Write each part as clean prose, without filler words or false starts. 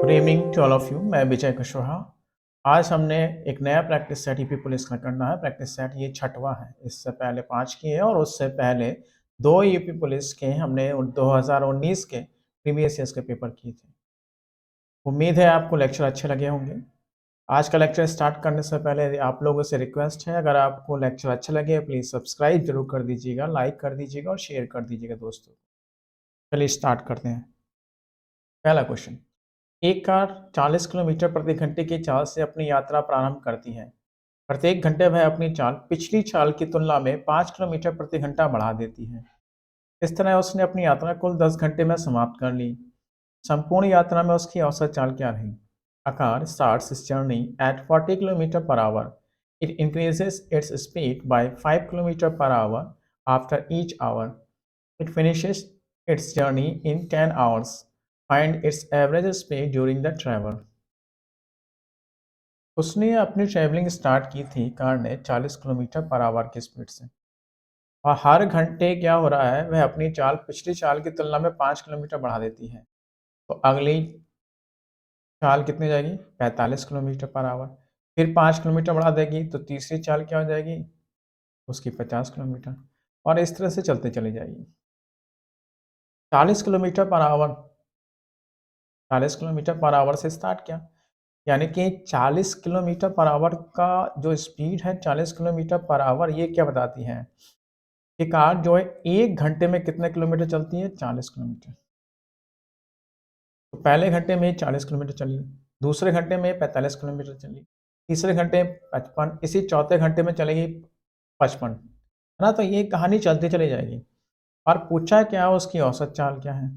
Good evening to all of you. मैं विजय कुशवाहा। आज हमने एक नया प्रैक्टिस सेट यूपी पुलिस का करना है। प्रैक्टिस सेट ये छठवां है। इससे पहले 5 किए और उससे पहले 2 यूपी पुलिस के हमने 2019 के प्रीवियस ईयर्स के पेपर किए थे। उम्मीद है आपको लेक्चर अच्छे लगे होंगे। आज का लेक्चर स्टार्ट करने से पहले आप लोगों से रिक्वेस्ट है, अगर आपको लेक्चर अच्छा लगे प्लीज़ सब्सक्राइब जरूर कर दीजिएगा, लाइक कर दीजिएगा और शेयर कर दीजिएगा दोस्तों। चलिए स्टार्ट करते हैं। पहला क्वेश्चन, एक कार 40 किलोमीटर प्रति घंटे की चाल से अपनी यात्रा प्रारंभ करती है। प्रत्येक घंटे वह अपनी चाल पिछली चाल की तुलना में 5 किलोमीटर प्रति घंटा बढ़ा देती है। इस तरह उसने अपनी यात्रा कुल 10 घंटे में समाप्त कर ली। संपूर्ण यात्रा में उसकी औसत चाल क्या रही? A car starts its journey at 40 km per hour. It increases its speed by 5 km per hour after each hour. It finishes its journey in 10 hours. Find its average speed during the travel. उसने अपनी travelling start की थी car ने 40 kilometre per hour की speed से, और हर घंटे क्या हो रहा है, वह अपनी चाल पिछली चाल की तुलना में 5 किलोमीटर बढ़ा देती है। तो अगली चाल कितनी जाएगी? 45 किलोमीटर पर आवर। फिर 5 किलोमीटर बढ़ा देगी तो तीसरी चाल क्या हो जाएगी? उसकी 50 किलोमीटर, और इस तरह से चलते चली जाएगी। 40 kilometre per hour 40 kilometre per hour से स्टार्ट किया, यानी कि 40 किलोमीटर पर आवर का जो स्पीड है 40 किलोमीटर पर आवर, ये क्या बताती है कि कार जो है 1 घंटे में कितने किलोमीटर चलती है? 40 किलोमीटर। तो पहले घंटे में 40 किलोमीटर चली, दूसरे घंटे में 45 किलोमीटर चली, तीसरे घंटे 55, इसी चौथे घंटे में चलेगी 55, है ना? तो ये कहानी चलती चली जाएगी। और पूछा क्या, उसकी औसत चाल क्या है?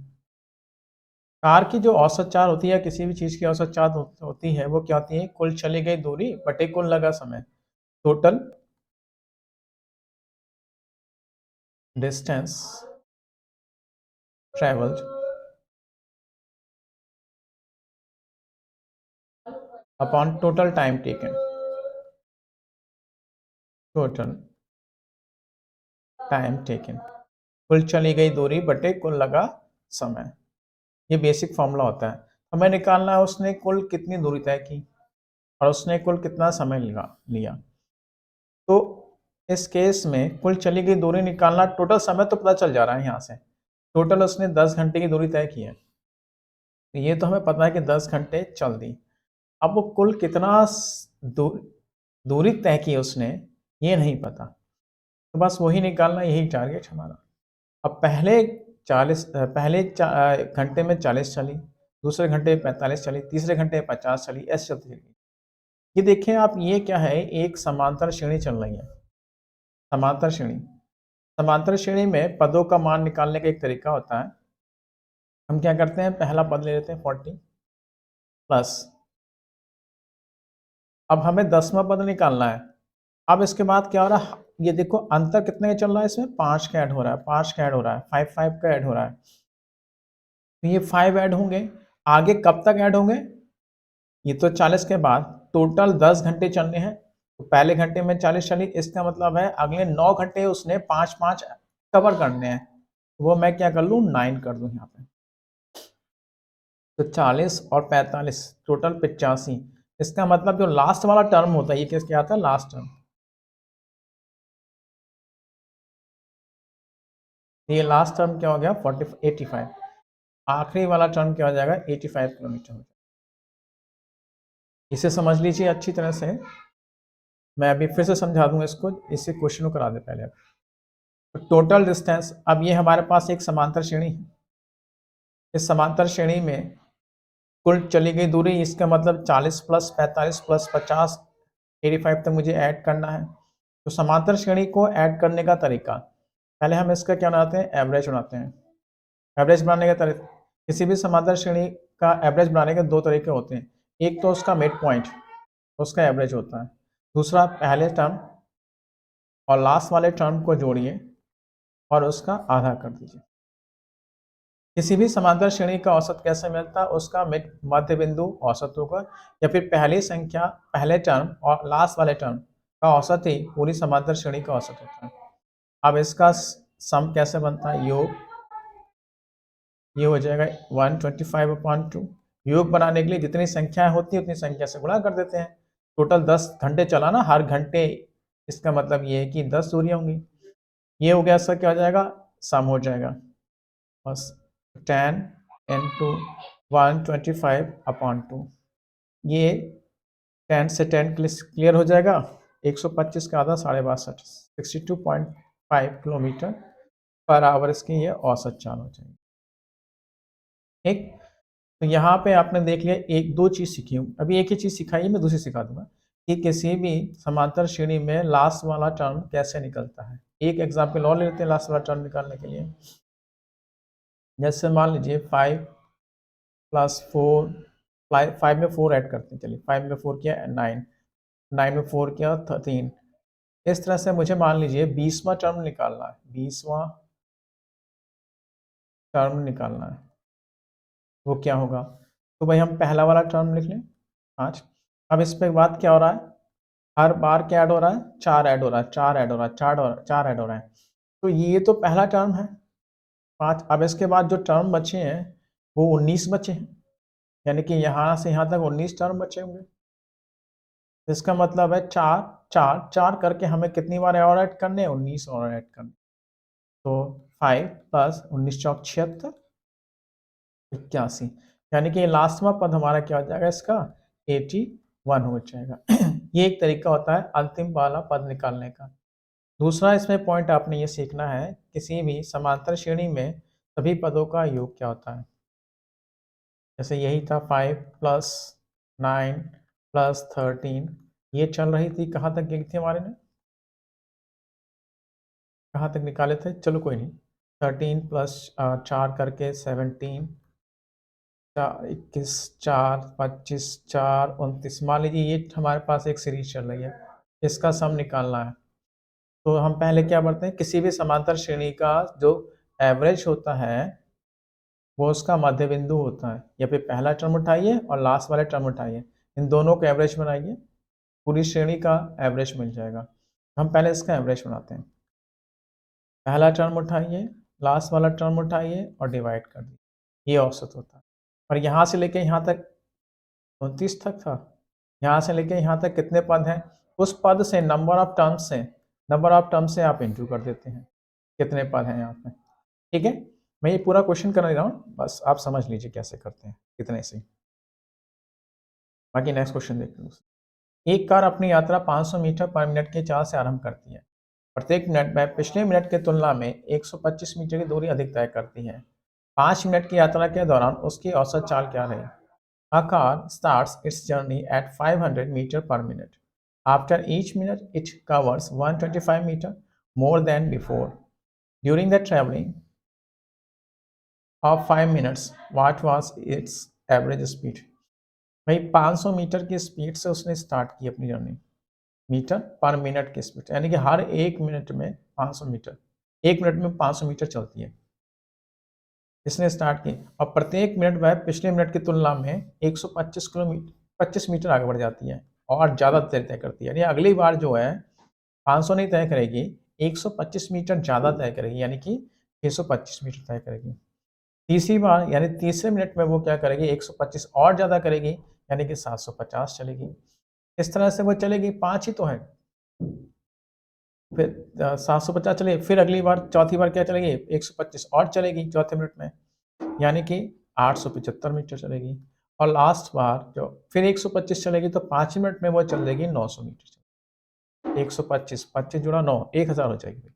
कार की जो औसत चाल होती है, किसी भी चीज़ की औसत चाल होती है, वो क्या होती है? कुल चली गई दूरी बटे कुल लगा समय, total distance travelled upon total time taken. Total time taken, कुल चली गई दूरी बटे कुल लगा समय। ये बेसिक फॉर्मूला होता है। हमें निकालना है उसने कुल कितनी दूरी तय की और उसने कुल कितना समय लिया। तो इस केस में कुल चली गई दूरी निकालना, टोटल समय तो पता चल जा रहा है यहाँ से। टोटल उसने 10 घंटे की दूरी तय की है, तो ये तो हमें पता है कि 10 घंटे चल दी। अब वो कुल कितना दूरी तय की उसने, ये नहीं पता, तो बस वही निकालना, यही टारगेट हमारा। अब पहले घंटे में 40 चली, दूसरे घंटे 45 चली, तीसरे घंटे 50 चली, ऐसे चलती चली। ये देखें आप, ये क्या है? एक समांतर श्रेणी चल रही है। समांतर श्रेणी में पदों का मान निकालने का एक तरीका होता है। हम क्या करते हैं, पहला पद ले लेते हैं 40 प्लस, अब हमें 10वां पद निकालना है। अब इसके बाद क्या हो रहा है, ये देखो अंतर कितने का चल रहा है, इसमें 5 का ऐड हो रहा है, 5 का ऐड हो रहा है, 5 का ऐड हो रहा है। तो ये 5 ऐड होंगे, आगे कब तक ऐड होंगे? ये तो 40 के बाद टोटल 10 घंटे चलने हैं। तो पहले घंटे में 40 चली, इसका मतलब है अगले 9 घंटे उसने 5 कवर करने हैं। वो मैं क्या कर लूँ, 9 कर दूँ यहाँ पे। तो 40 और 45 टोटल 85। इसका मतलब जो लास्ट वाला टर्म होता है, ये क्या आता है? Last term. ये लास्ट टर्म क्या हो गया? 85। आखिरी वाला टर्म क्या हो जाएगा? 85 किलोमीटर हो जाएगा। इसे समझ लीजिए अच्छी तरह से। मैं अभी फिर से समझा दूंगा इसको, इसे क्वेश्चन को करा दे पहले। तो टोटल डिस्टेंस, अब ये हमारे पास एक समांतर श्रेणी है। इस समांतर श्रेणी में कुल चली गई दूरी, इसका मतलब 40 प्लस 45 प्लस 50, 85 तक मुझे ऐड करना है। तो समांतर श्रेणी को ऐड करने का तरीका, पहले हम इसका क्या बनाते हैं? एवरेज बनाते हैं। एवरेज बनाने का तरीका, किसी भी समांतर श्रेणी का एवरेज बनाने के 2 तरीके होते हैं। एक तो उसका मिड पॉइंट, उसका एवरेज होता है। दूसरा, पहले टर्म और लास्ट वाले टर्म को जोड़िए और उसका आधा कर दीजिए। किसी भी समांतर श्रेणी का औसत कैसे मिलता है? उसका मध्य बिंदु औसत होगा, या फिर पहली संख्या पहले टर्म और लास्ट वाले टर्म का औसत ही पूरी समांतर श्रेणी का औसत होता है। अब इसका सम कैसे बनता है? योग, ये हो जाएगा 125/2 योग बनाने के लिए जितनी संख्याएं होती है उतनी संख्या से गुणा कर देते हैं। टोटल 10 घंटे चला ना, हर घंटे इसका मतलब ये है कि 10 दूरियां होंगी। ये हो गया, इसका क्या हो जाएगा, सम हो जाएगा बस 10 इंटू 125/2। ये 10 से 10 क्लियर हो जाएगा। 125 का आधा 62.5 62.5 किलोमीटर पर आवर इसकी ये औसत चाल हो जाएगी। ठीक, तो यहाँ पे आपने देख लिया, एक दो चीज सीखी हूँ, अभी एक ही चीज सिखाई है, मैं दूसरी सिखा दूंगा कि किसी भी समांतर श्रेणी में लास्ट वाला टर्म कैसे निकलता है। एक एग्जाम्पल और ले लेते हैं लास्ट वाला टर्म निकालने के लिए। जैसे मान लीजिए 5+4, 5 में 4 ऐड करते हैं, चलिए 5 में 4 किया 9, 9 में 4 किया 13। इस तरह से मुझे मान लीजिए 20वां टर्म निकालना है, 20वां टर्म निकालना है, वो क्या होगा। तो भाई हम पहला वाला टर्म लिख लें 5। अब इस पे बात क्या हो रहा है, हर बार क्या ऐड हो रहा है, 4 ऐड हो रहा है, 4 ऐड हो रहा है, 4 ऐड हो रहा है। तो ये तो पहला टर्म है 5। अब इसके बाद जो टर्म बचे हैं वो 19 बचे हैं, यानी कि यहाँ से यहाँ तक 19 टर्म बचे होंगे। इसका मतलब है 4 4 4 करके हमें कितनी बार और ऐड करने हैं, 19 और ऐड करने। तो 5 + 19 चौक 76 81, यानी कि लास्टवा पद हमारा क्या हो जाएगा, इसका 81 हो जाएगा। ये एक तरीका होता है अंतिम वाला पद निकालने का। दूसरा इसमें पॉइंट आपने ये सीखना है, किसी भी समांतर श्रेणी में सभी पदों का योग क्या होता है। जैसे यही था 5 + 9 + 13, ये चल रही थी, कहाँ तक गई थी हमारे ने, कहाँ तक निकाले थे, चलो कोई नहीं। 13 + 4 करके 17, 21, 4 25, 4 29, मान लीजिए ये हमारे पास एक सीरीज चल रही है, इसका सम निकालना है। तो हम पहले क्या करते हैं, किसी भी समांतर श्रेणी का जो एवरेज होता है वो उसका मध्य बिंदु होता है। या फिर पहला टर्म उठाइए और लास्ट वाले टर्म उठाइए, इन दोनों का एवरेज बनाइए, पूरी श्रेणी का एवरेज मिल जाएगा। हम पहले इसका एवरेज बनाते हैं, पहला टर्म उठाइए, लास्ट वाला टर्म उठाइए और डिवाइड कर दीजिए, ये औसत होता है। और यहाँ से लेके यहाँ तक 29 तक था, यहाँ से लेके यहाँ तक कितने पद हैं, उस पद से नंबर ऑफ टर्म्स से आप इंटू कर देते हैं कितने पद हैं यहाँ पे। ठीक है, मैं ये पूरा क्वेश्चन कर रहा हूँ, बस आप समझ लीजिए कैसे करते हैं, कितने से। बाकी नेक्स्ट क्वेश्चन देखते हैं। एक कार अपनी यात्रा 500 मीटर पर मिनट की चाल से आरंभ करती है, प्रत्येक मिनट में पिछले मिनट की तुलना में 125 मीटर की दूरी अधिक तय करती है। 5 मिनट की यात्रा के दौरान उसकी औसत चाल क्या रही। A car starts its journey at 500 meter per minute. After each minute, it covers 125 meter more than before. During the traveling of 5 minutes, what was its average speed? भाई 500 मीटर की स्पीड से उसने स्टार्ट की अपनी journey, metre पर minute की speed, यानी कि हर एक मिनट में 500 मीटर, एक मिनट में 500 मीटर चलती है, इसने स्टार्ट की। और प्रत्येक मिनट वह पिछले मिनट की तुलना में 125 किलोमीटर 25 मीटर आगे बढ़ जाती है और ज़्यादा देर तय करती है, यानी अगली बार जो है 500 नहीं तय करेगी, 125 मीटर ज़्यादा तय करेगी, यानी कि 625 मीटर तय करेगी। तीसरी बार यानी तीसरे मिनट में वो क्या करेगी, 125 और ज़्यादा करेगी, यानी कि 750 चलेगी। इस तरह से वो चलेगी, 5 ही तो है, फिर 750 चलेगी, फिर अगली बार चौथी बार क्या चलेगी, 125 और चलेगी चौथे मिनट में, यानी कि 875 मीटर चलेगी। और लास्ट बार जो फिर 125 चलेगी, तो 5 मिनट में वो चल देगी 900 मीटर। 125 25 जुड़ा 9, 1000 हो जाएगी,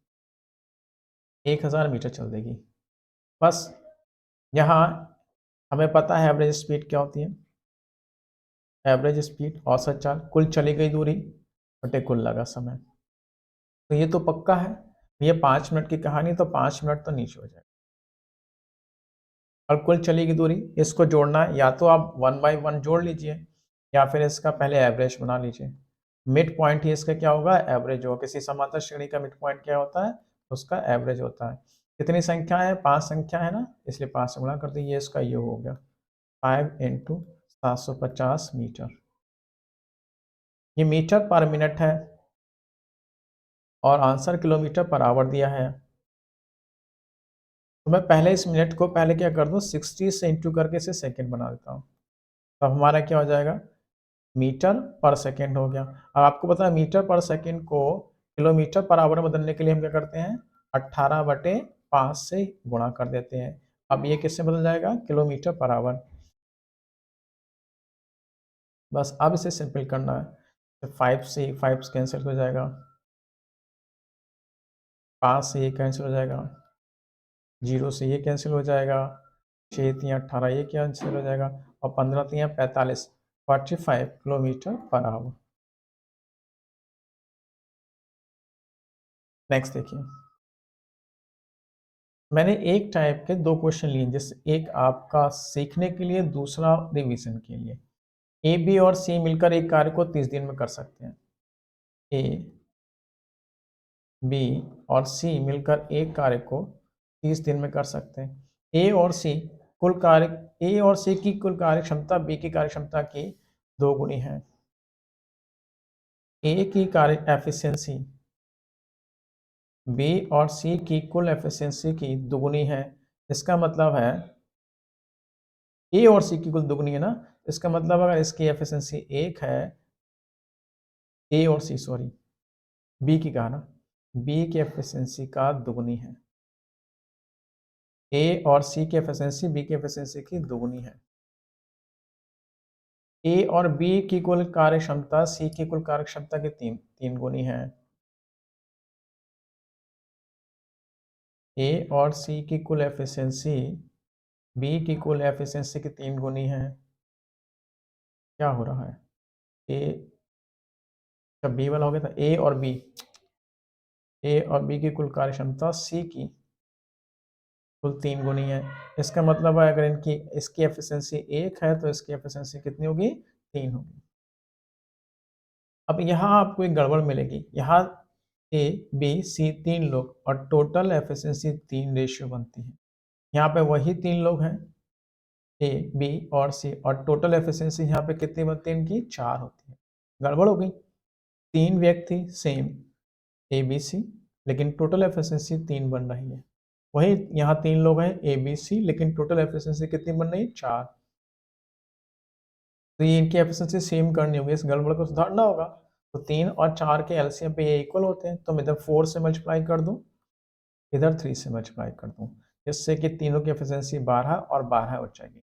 1000 मीटर चल देगी। बस यहाँ हमें पता है एवरेज स्पीड क्या होती है, एवरेज स्पीड औसत चाल, कुल चली गई दूरी बटे कुल लगा समय। तो ये तो पक्का है, ये 5 मिनट की कहानी, तो 5 मिनट तो नीचे हो जाएगा। और कुल चली गई दूरी, इसको जोड़ना है, या तो आप 1 बाई 1 जोड़ लीजिए या फिर इसका पहले एवरेज बना लीजिए। मिड पॉइंट ही इसका क्या होगा, एवरेज होगा। किसी समांतर श्रेणी का मिड पॉइंट क्या होता है, उसका एवरेज होता है। कितनी संख्या है, 5 संख्या है ना, इसलिए 5 से गुणा कर दीजिए, इसका ये हो गया 5 × 750 मीटर। ये मीटर पर मिनट है और आंसर किलोमीटर पर आवर दिया है। तो मैं पहले इस मिनट को पहले क्या कर दूं, 60 से इंटू करके इसे सेकंड बना देता हूँ। तो हमारा क्या हो जाएगा, मीटर पर सेकेंड हो गया। अब आपको पता है मीटर पर सेकेंड को किलोमीटर पर आवर में बदलने के लिए हम क्या करते हैं, 18/5 से गुणा कर देते हैं। अब ये किससे बदल जाएगा, किलोमीटर पर आवर। बस अब इसे सिंपल करना है, तो 5 से 5 कैंसिल हो जाएगा, 5 से ये कैंसिल हो जाएगा, 0 से ये कैंसिल हो जाएगा, 6 3 18 ये कैंसिल हो जाएगा, और 15 3 45, 45 किलोमीटर पर आवर। नेक्स्ट देखिए, मैंने एक टाइप के दो क्वेश्चन लिए, जैसे एक आपका सीखने के लिए, दूसरा रिवीजन के लिए। ए बी और सी मिलकर एक कार्य को 30 दिन में कर सकते हैं। ए बी और सी मिलकर एक कार्य को 30 दिन में कर सकते हैं। ए और सी कुल कार्य, ए और सी की कुल कार्य क्षमता बी की कार्य क्षमता की 2 गुनी है। ए की कार्य एफिशिएंसी बी और सी की कुल एफिशिएंसी की दुगुनी है। इसका मतलब है ए और सी की कुल दुगुनी है ना, इसका मतलब अगर इसकी एफिशिएंसी 1 है, ए और सी सॉरी, बी की कहा ना, बी की एफिशिएंसी का दुगुनी है। ए और सी की एफिशिएंसी बी की एफिशिएंसी की दुगुनी है। ए और बी की कुल कार्य क्षमता सी की कुल कार्य क्षमता की तीन गुनी है। ए और सी की कुल एफिशिएंसी बी की कुल एफिशिएंसी की 3 गुनी है। क्या हो रहा है, ए जब बी वाला हो गया था, ए और बी की कुल कार्य क्षमता सी की कुल 3 गुनी है। इसका मतलब है अगर इनकी इसकी एफिशिएंसी 1 है तो इसकी एफिशिएंसी कितनी होगी, 3 होगी। अब यहाँ आपको एक गड़बड़ मिलेगी, यहाँ ए बी सी 3 लोग और टोटल एफिशिएंसी 3 रेशियो बनती है। यहाँ पे वही 3 लोग हैं, ए बी और सी, और टोटल एफिशिएंसी यहाँ पे कितनी बनती है, इनकी 4 होती है। गड़बड़ हो गई, 3 व्यक्ति सेम ए बी सी, लेकिन टोटल एफिशिएंसी 3 बन रही है। वही यहाँ 3 लोग हैं ए बी सी, लेकिन टोटल एफिशिएंसी कितनी बन रही है, 4। तो ये इनकी एफिशिएंसी सेम करनी होगी, इस गड़बड़ को सुधारना होगा। तो 3 और 4 के एलसीएम पे ये इक्वल होते हैं, तो मैं इधर 4 से मल्टीप्लाई कर दूं, इधर 3 से मल्टीप्लाई कर दूं, जिससे कि तीनों की एफिशिएंसी 12 और 12 हो जाएगी।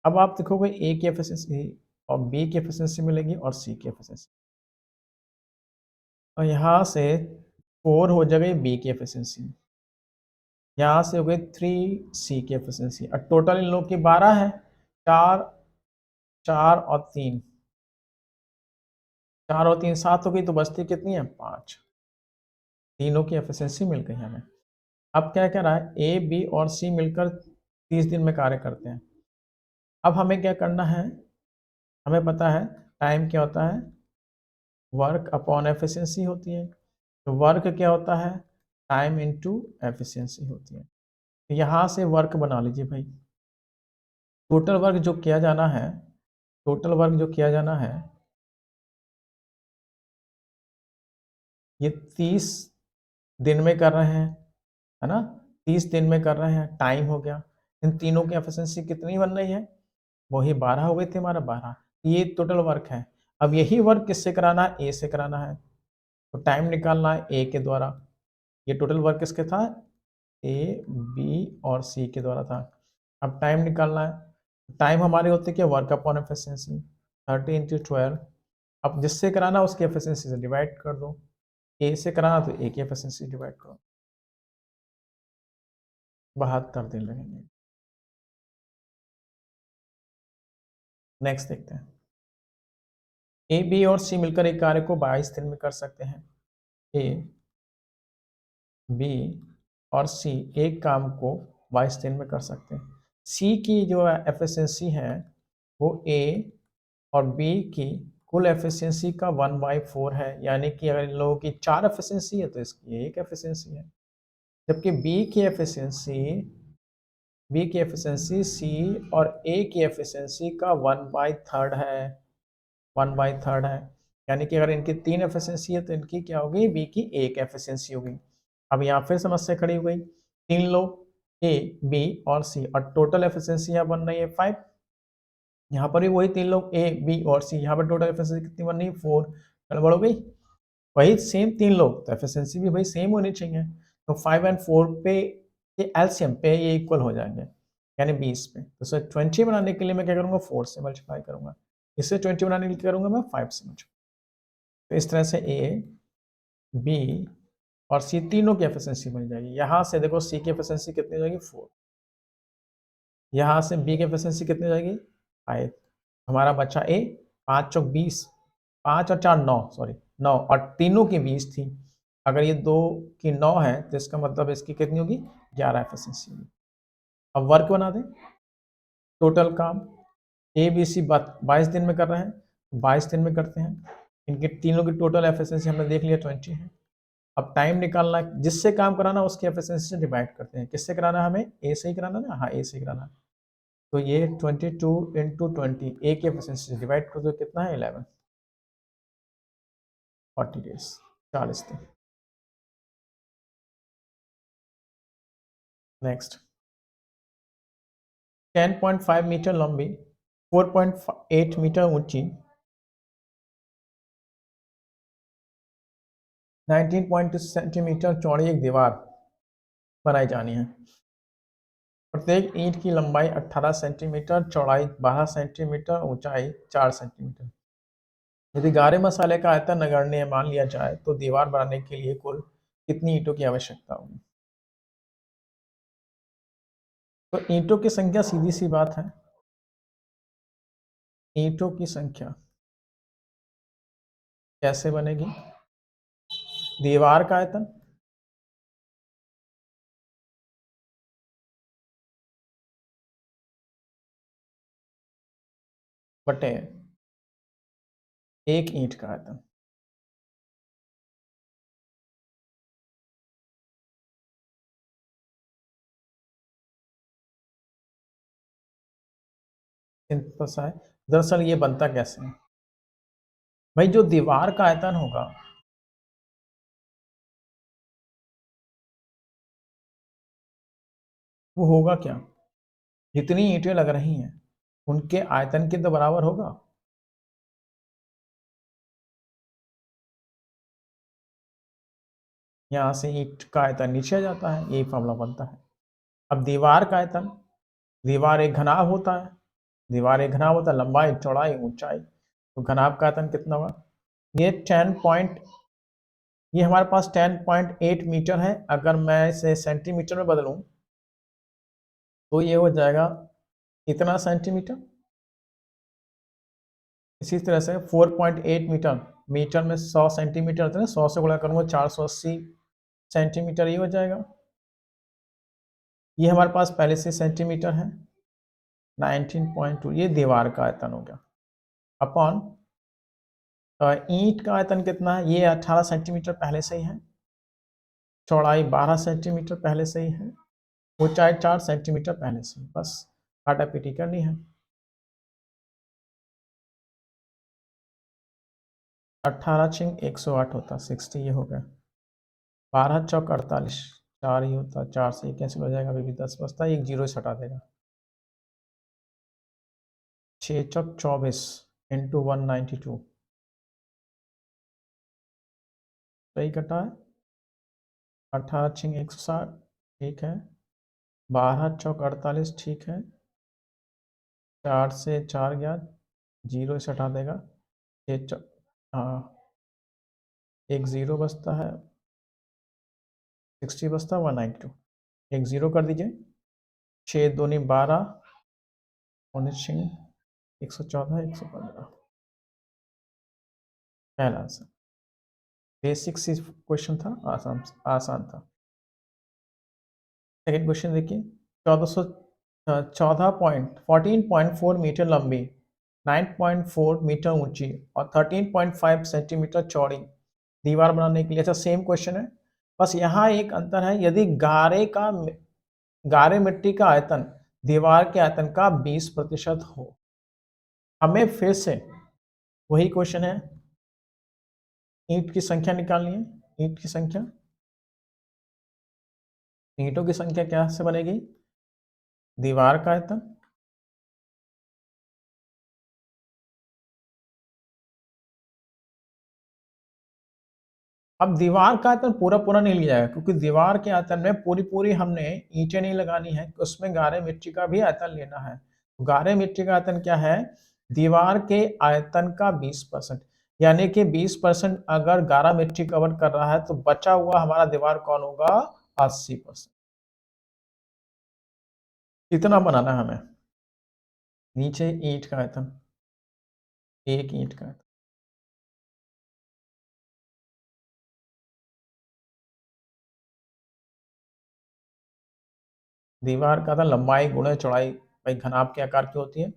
अब आप देखोगे ए की एफिशिएंसी और बी की एफिशिएंसी मिलेगी और सी की एफिशिएंसी, और यहाँ से 4 हो जाएगी बी की एफिशिएंसी, यहाँ से हो गई 3 सी की एफिशिएंसी, और टोटल इन लोग की 12 है, 4 4 और 3, 4 और 3 7 हो गई, तो बचती कितनी है, 5। तीनों की एफिशिएंसी मिल गई हमें। अब क्या कह रहा है, ए बी और सी मिलकर 30 दिन में कार्य करते हैं। अब हमें क्या करना है, हमें पता है टाइम क्या होता है, वर्क अपॉन एफिशिएंसी होती है। तो वर्क क्या होता है, टाइम इनटू एफिशिएंसी होती है। तो यहाँ से वर्क बना लीजिए भाई, टोटल वर्क जो किया जाना है, टोटल वर्क जो किया जाना है, ये 30 दिन में कर रहे हैं, है ना, 30 दिन में कर रहे हैं, टाइम हो गया। इन तीनों की एफिशिएंसी कितनी बन रही है, वही 12 हो गए थे हमारा, 12। ये टोटल वर्क है। अब यही वर्क किससे कराना है, ए से कराना है, तो टाइम निकालना है ए के द्वारा। ये टोटल वर्क किसके था, ए बी और सी के द्वारा था। अब टाइम निकालना है, टाइम हमारे होते क्या, वर्क अपॉन एफिशिएंसी, 30 इंटू 12। अब जिससे कराना उसकी एफिशिएंसी से डिवाइड कर दो, ए से कराना तो ए की एफिशिएंसी डिवाइड करो, 72 दिन लगेंगे। नेक्स्ट देखते हैं, ए बी और सी मिलकर एक कार्य को 22 दिन में कर सकते हैं। ए बी और सी एक काम को 22 दिन में कर सकते हैं। सी की जो एफिशिएंसी है वो ए और बी की कुल एफिशिएंसी का 1/4 है, यानी कि अगर इन लोगों की 4 एफिशिएंसी है तो इसकी 1 एफिशिएंसी है। जबकि बी की एफिशिएंसी सी और ए की एफिशिएंसी का 1/3 है, 1/3 है। यानी कि अगर इनकी 3 एफिशिएंसी है तो इनकी क्या होगी, बी की 1 एफिशिएंसी होगी। अब यहाँ फिर समस्या खड़ी हो गई, 3 लोग ए बी और सी, और टोटल एफिशिएंसी यहाँ बन रही है 5। यहाँ पर भी वही 3 लोग ए, बी और सी, यहाँ पर टोटल एफिशिएंसी कितनी बन रही है 4, गड़बड़ हो गई। वही सेम 3 लोग, तो एफिशिएंसी भी भाई सेम होनी चाहिए। तो 5 एंड 4 पे ये एलसीएम पे ये इक्वल हो जाएंगे, यानी 20 पे। तो सर 20 बनाने के लिए मैं क्या करूँगा 4 से मल्टीप्लाई करूँगा, इससे 20 बनाने के लिए क्या करूँगा मैं 5 से मल्टीप्लाई। तो इस तरह से ए, बी और सी तीनों की एफिशिएंसी मिल जाएगी। यहाँ से देखो सी की एफिशिएंसी कितनी हो जाएगी 4, यहाँ से बी की एफिशिएंसी कितनी हो जाएगी 5, हमारा बचा ए, 5 चौक 20, 5 और 4 9, सॉरी 9, और तीनों की 20 थी। अगर ये 2 की 9 है तो इसका मतलब इसकी कितनी होगी 11 एफिशिएंसी होगी। अब वर्क बना दें, टोटल काम ए बी सी 22 दिन में कर रहे हैं, 22 दिन में करते हैं। इनके तीनों की टोटल एफिशिएंसी हमने देख लिया 20 है। अब टाइम निकालना है, जिससे काम कराना उसकी एफिशिएंसी से डिवाइड करते हैं। किससे कराना है हमें, ए से ही कराना ना, हाँ ए से ही कराना है। तो ये 22 इंटू 20, ए की एफिशिएंसी से डिवाइड कर दो, कितना है 11, 40 डेज, 40 दिन। नेक्स्ट 10.5 मीटर लंबी, 4.8 मीटर ऊंची, 19.2 सेंटीमीटर चौड़ी एक दीवार बनाई जानी है। प्रत्येक ईंट की लंबाई 18 सेंटीमीटर, चौड़ाई 12 सेंटीमीटर, ऊंचाई 4 सेंटीमीटर। यदि गारे मसाले का आयतन नगण्य मान लिया जाए तो दीवार बनाने के लिए कुल कितनी ईंटों की आवश्यकता होगी। तो ईंटों की संख्या सीधी सी बात है, ईंटों की संख्या कैसे बनेगी, दीवार का आयतन बटे एक ईंट का आयतन। सिंपल सा है। दरअसल ये बनता कैसे है भाई, जो दीवार का आयतन होगा वो होगा क्या, जितनी ईंटें लग रही हैं उनके आयतन के तो बराबर होगा। यहाँ से ईंट का आयतन नीचे आ जाता है, यही फॉर्मूला बनता है। अब दीवार का आयतन, दीवार एक घनाभ होता है, दीवार एक घनाभ होता है, लंबाई चौड़ाई ऊंचाई, तो घनाभ का आयतन कितना होगा, ये 10 पॉइंट, ये हमारे पास 10.8 मीटर है। अगर मैं इसे सेंटीमीटर में बदलूं तो ये हो जाएगा इतना सेंटीमीटर। इसी तरह से 4.8 मीटर, मीटर में 100 सेंटीमीटर होता है, 100 से गुणा करूंगा 480 सेंटीमीटर, ये हो जाएगा। ये हमारे पास पहले से सेंटीमीटर है, 19.2, ये दीवार का आयतन हो गया। अपॉन ईंट का आयतन कितना है, ये 18 सेंटीमीटर पहले से ही है, चौड़ाई 12 सेंटीमीटर पहले से ही है, ऊंचाई 4 सेंटीमीटर पहले से ही, बस काटा पीटी करनी है। 18 छिंग 108 होता, 60 ये हो गया, 12 चौक 48, 4 ही होता, 4 से ये कैंसिल हो जाएगा, अभी भी 10 बचता है, एक जीरो से हटा देगा। 6 चौक 24 इंटू 192, सही कटा है। 18 छिंग 160 ठीक है, 12 चौक 48 ठीक है, 4 से 4 गया, जीरो से हटा देगा, 6 चौक, हाँ एक जीरो बचता है, 60 बचता है 192, एक जीरो कर दीजिए, 6 दूनी 12, 19 छिंग 114, 115, पहला आंसर। बेसिक सी क्वेश्चन था, आसान आसान था। सेकेंड क्वेश्चन देखिए, 14.4 मीटर लंबी, 9.4 मीटर ऊंची और 13.5 सेंटीमीटर चौड़ी दीवार बनाने के लिए, अच्छा सेम क्वेश्चन है, बस यहाँ एक अंतर है, यदि गारे मिट्टी का आयतन दीवार के आयतन का 20% हो। हमें फिर से वही क्वेश्चन है, ईंट की संख्या निकालनी है, ईंट की संख्या, ईंटों की संख्या क्या से बनेगी, दीवार का आयतन अब दीवार का आयतन पूरा-पूरा नहीं लिया है क्योंकि दीवार के आयतन में पूरी-पूरी हमने ईंटें नहीं लगानी है, उसमें गारे मिट्टी का भी आयतन लेना है। गारे मिट्टी का आयतन क्या है? दीवार के आयतन का 20%, यानी कि 20% अगर गारा मिट्टी कवर कर रहा है तो बचा हुआ हमारा दीवार कौन होगा? 80%। इतना बनाना है हमें। नीचे ईंट का आयतन, 1 ईंट का आयतन। दीवार का था लंबाई गुणे चौड़ाई भाई घनाभ के आकार की होती है।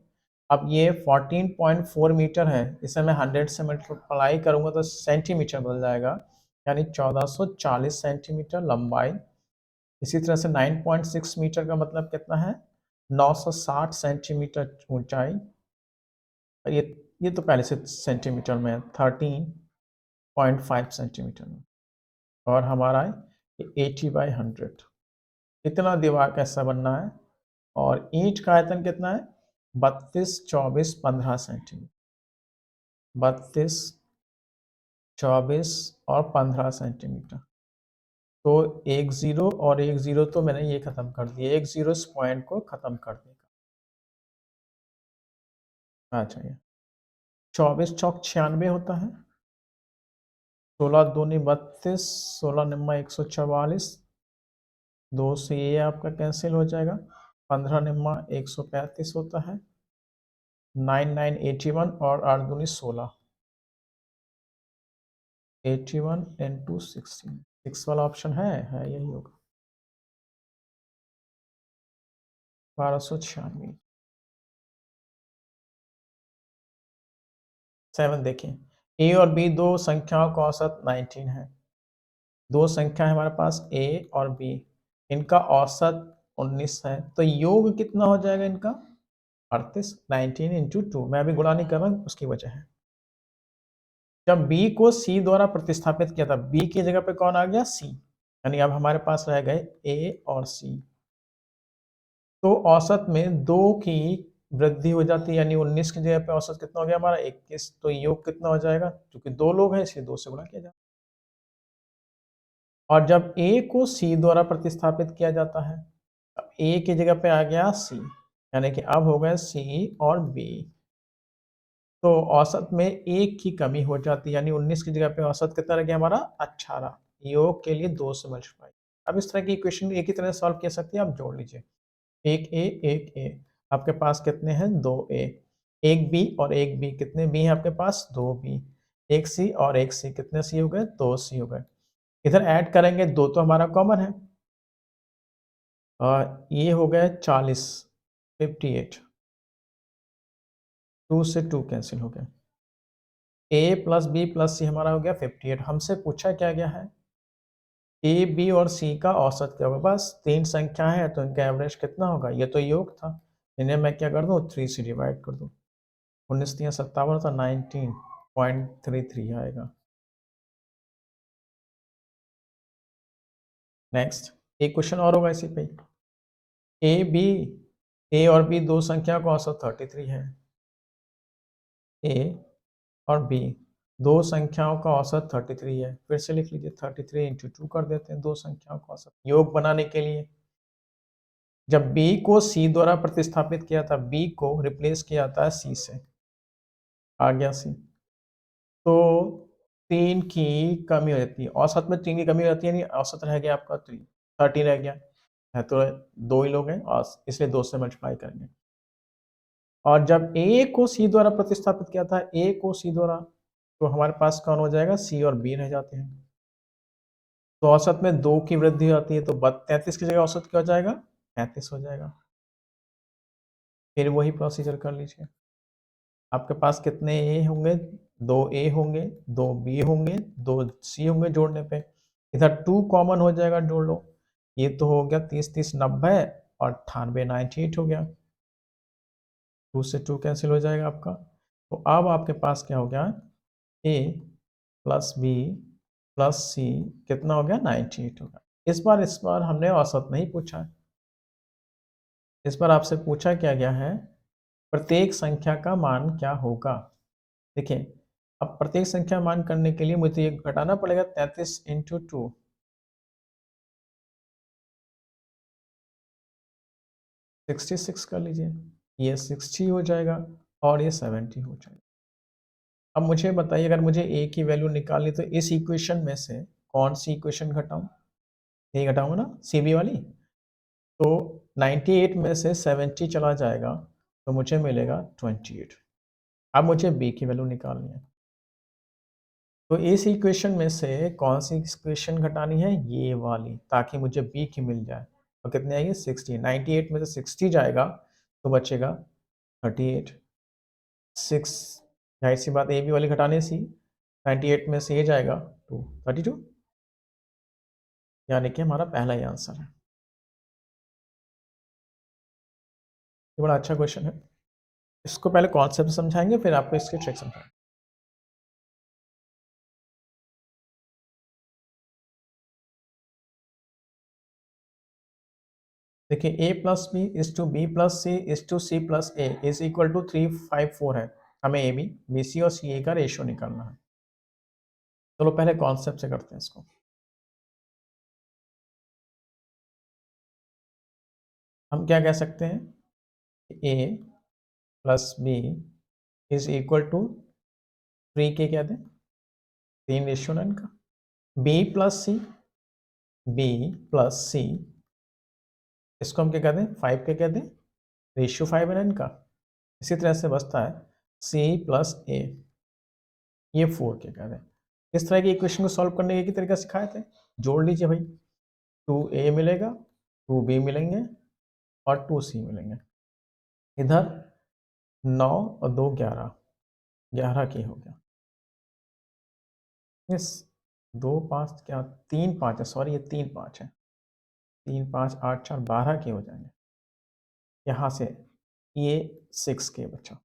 अब ये 14.4 मीटर है, इसे मैं 100 से मल्टीप्लाई करूंगा तो सेंटीमीटर बदल जाएगा, यानी 1440 सेंटीमीटर लंबाई। इसी तरह से 9.6 मीटर का मतलब कितना है? 960 सेंटीमीटर ऊंचाई। ये ये तो पहले से सेंटीमीटर में है, 13.5 सेंटीमीटर में। और हमारा है 80/100। इतना दीवार कैसा बनना है? और ईंट का आयतन कितना है? 32, 24, 15 सेंटीमीटर। 32, 24 और 15 सेंटीमीटर। तो एक जीरो और एक जीरो तो मैंने ये खत्म कर दिया, एक जीरो इस पॉइंट को खत्म कर देगा। अच्छा, ये 24 चौक 96 होता है, 16 दूनी 32, 16 निम्मा 144, दो से ये आपका कैंसिल हो जाएगा, 15 निम्मा 135 होता है, 9981 और 8 दूनी 16, 81 इंटू 16। 6 वाला ऑप्शन है यही होगा, 1296। 7 देखें, ए और बी दो संख्याओं का औसत 19 है। दो संख्या है हमारे पास ए और बी, इनका औसत 19 है, तो योग कितना हो जाएगा इनका? 38। 19 इंटू 2, मैं अभी गुणा नहीं कर रहा, उसकी वजह है। जब b को c द्वारा प्रतिस्थापित किया था, b की जगह पे कौन आ गया? c, यानी अब हमारे पास रह गए a और c। तो औसत में 2 की वृद्धि हो जाती है, यानी 19 की जगह पे औसत कितना हो गया हमारा? 21। तो योग कितना हो जाएगा? क्योंकि 2 लोग हैं इसलिए 2 से गुणा किया जाए। और जब a को c द्वारा प्रतिस्थापित किया जाता है, अब a की जगह पे आ गया c, यानी कि अब हो गए c और b। तो औसत में 1 की कमी हो जाती है, यानी 19 की जगह पे औसत कितना रह गया हमारा? 18। योग के लिए 2 से मल्टीप्लाई। अब इस तरह की इक्वेशन एक ही तरह सॉल्व कर सकते हैं, आप जोड़ लीजिए। एक ए आपके पास कितने हैं? 2 ए। एक बी और एक बी, कितने बी हैं आपके पास? 2 बी। एक सी और एक सी, कितने सी हो गए? 2 सी हो गए। इधर ऐड करेंगे, 2 तो हमारा कॉमन है, और ये हो गया 40, 58। 2 से 2 कैंसिल हो गया। ए प्लस बी प्लस सी हमारा हो गया 58। हमसे पूछा क्या गया है? ए बी और सी का औसत क्या होगा? बस 3 संख्या है तो इनका एवरेज कितना होगा? ये तो योग था, इन्हें मैं क्या कर दूं? 3 से डिवाइड कर दूं। 19 3 57 तो 19.33 आएगा। नेक्स्ट एक क्वेश्चन और होगा इसी पे। ए बी, ए और बी दो संख्या का औसत 33 है। ए और बी दो संख्याओं का औसत 33 है। फिर से लिख लीजिए, 33 इंटू 2 कर देते हैं दो संख्याओं का औसत योग बनाने के लिए। जब b को c द्वारा प्रतिस्थापित किया था, b को रिप्लेस किया था c से, आ गया c। तो 3 की कमी हो जाती है, औसत में 3 की कमी हो जाती है, यानी औसत रह गया आपका 13 रह गया है, तो 2 ही लोग हैं और इसलिए 2 से मल्टीप्लाई करेंगे। और जब a को c द्वारा प्रतिस्थापित किया था, a को c द्वारा, तो हमारे पास कौन हो जाएगा? c और b रह जाते हैं। तो औसत में 2 की वृद्धि होती है, तो 33 की जगह औसत क्या हो जाएगा? 35 हो जाएगा। फिर वही प्रोसीजर कर लीजिए। आपके पास कितने ए होंगे? 2 ए होंगे, 2 बी होंगे, 2 सी होंगे जोड़ने पे। इधर 2 कॉमन हो जाएगा, जोड़ लो। ये तो हो गया 30 30 90 और 98 98 हो गया। 2 से 2 कैंसिल हो जाएगा आपका। तो अब आपके पास क्या हो गया? ए प्लस बी प्लस सी कितना हो गया? 98 हो गया। इस बार हमने औसत नहीं पूछा है, इस बार आपसे पूछा क्या गया है? प्रत्येक संख्या का मान क्या होगा? देखिए, अब प्रत्येक संख्या मान करने के लिए मुझे ये घटाना पड़ेगा 33 इंटू 2, 66 कर लीजिए, ये 60 हो जाएगा और ये 70 हो जाएगा। अब मुझे बताइए, अगर मुझे a की वैल्यू निकालनी तो इस इक्वेशन में से कौन सी इक्वेशन घटाऊं? ये घटाऊंगा ना, सी बी वाली। तो 98 में से 70 चला जाएगा तो मुझे मिलेगा 28। अब मुझे b की वैल्यू निकालनी है, तो इस इक्वेशन में से कौन सी इक्वेशन घटानी है? ये वाली, ताकि मुझे b की मिल जाए। और कितने आएगी? 60। 98 में से 60 जाएगा तो बचेगा 38। 6, जाहिर सी बात ए बी वाली घटाने सी, 98 में से ये जाएगा 2, 32, यानी कि हमारा पहला ही आंसर है। ये बड़ा अच्छा क्वेश्चन है। इसको पहले कॉन्सेप्ट समझाएंगे, फिर आपको इसके ट्रिक समझाएंगे। देखिए, a plus B is to B plus C is to C plus A is equal to 354 है। हमें ए बी, बी सी और सी ए का रेशियो निकालना है। चलो पहले कॉन्सेप्ट से करते हैं इसको। हम क्या कह सकते हैं? a plus B is equal to 3 के क्या दें? 3 रेशियो ना इनका। b plus C, B plus C, इसको हम क्या कहते हैं? 5 के क्या दें? रेशियो 5 है ना इनका। इसी तरह से बचता है c प्लस ए, ये 4 के कह दें। इस तरह की इक्वेशन को सॉल्व करने के तरीका सिखाए थे। जोड़ लीजिए भाई, 2a मिलेगा, 2b मिलेंगे और 2c मिलेंगे। इधर 9 और 2 11, 11 की हो गया। यस, 2 5 क्या 3 5 है, सॉरी ये 3 5 है। 3 5 8 4 12 के हो जाएंगे। यहाँ से ये 6 के बचा।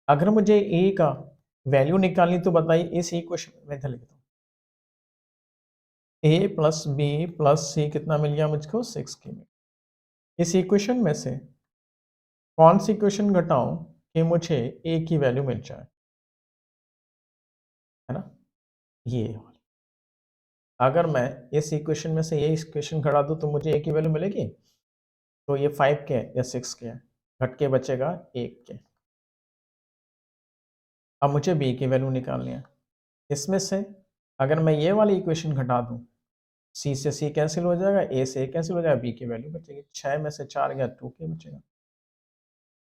अगर मुझे a का वैल्यू निकालनी तो बताइए, इस इक्वेशन में इधर लिखता हूँ, a प्लस बी प्लस सी कितना मिल गया मुझको? 6 के। इस इक्वेशन में से कौन सी इक्वेशन घटाऊं कि मुझे a की वैल्यू मिल जाए? है ना, ये वाली। अगर मैं इस इक्वेशन में से ये इक्वेशन घटा दूं तो मुझे a की वैल्यू मिलेगी। तो ये 5 के या 6 के घट के बचेगा 1 के। अब मुझे b की वैल्यू निकालनी है। इसमें से अगर मैं ये वाली इक्वेशन घटा दूं, c से c कैंसिल हो जाएगा, a से a कैंसिल हो जाएगा, b की वैल्यू बचेगी। 6 में से 4 गया, 2 के बचेगा।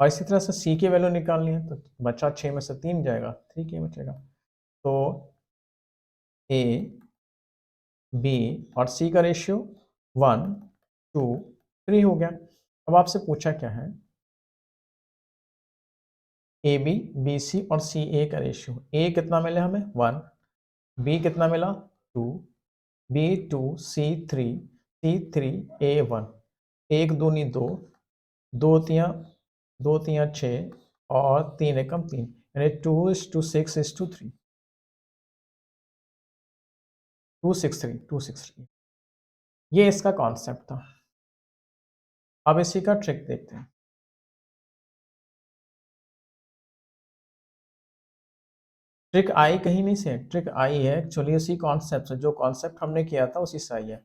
और इसी तरह से c की वैल्यू निकालनी है तो बचा 6 में से 3 जाएगा, 3 के बचेगा। तो a, b और c का रेशियो 1 2 3 हो गया। अब आपसे पूछा क्या है? ए बी, बी सी और सी ए का रेशियो। ए कितना मिला हमें? 1, बी कितना मिला? 2, बी 2, सी 3, सी 3, ए 1। 1 दूनी 2, 2 तिया 6 और 3 एकम 3, यानी 2:6:3, 263, 263। ये इसका कॉन्सेप्ट था। अब इसी का ट्रिक देखते हैं। ट्रिक आई कहीं नहीं से, ट्रिक आई है एक्चुअली इसी कॉन्सेप्ट से। जो कॉन्सेप्ट हमने किया था उसी से आई है।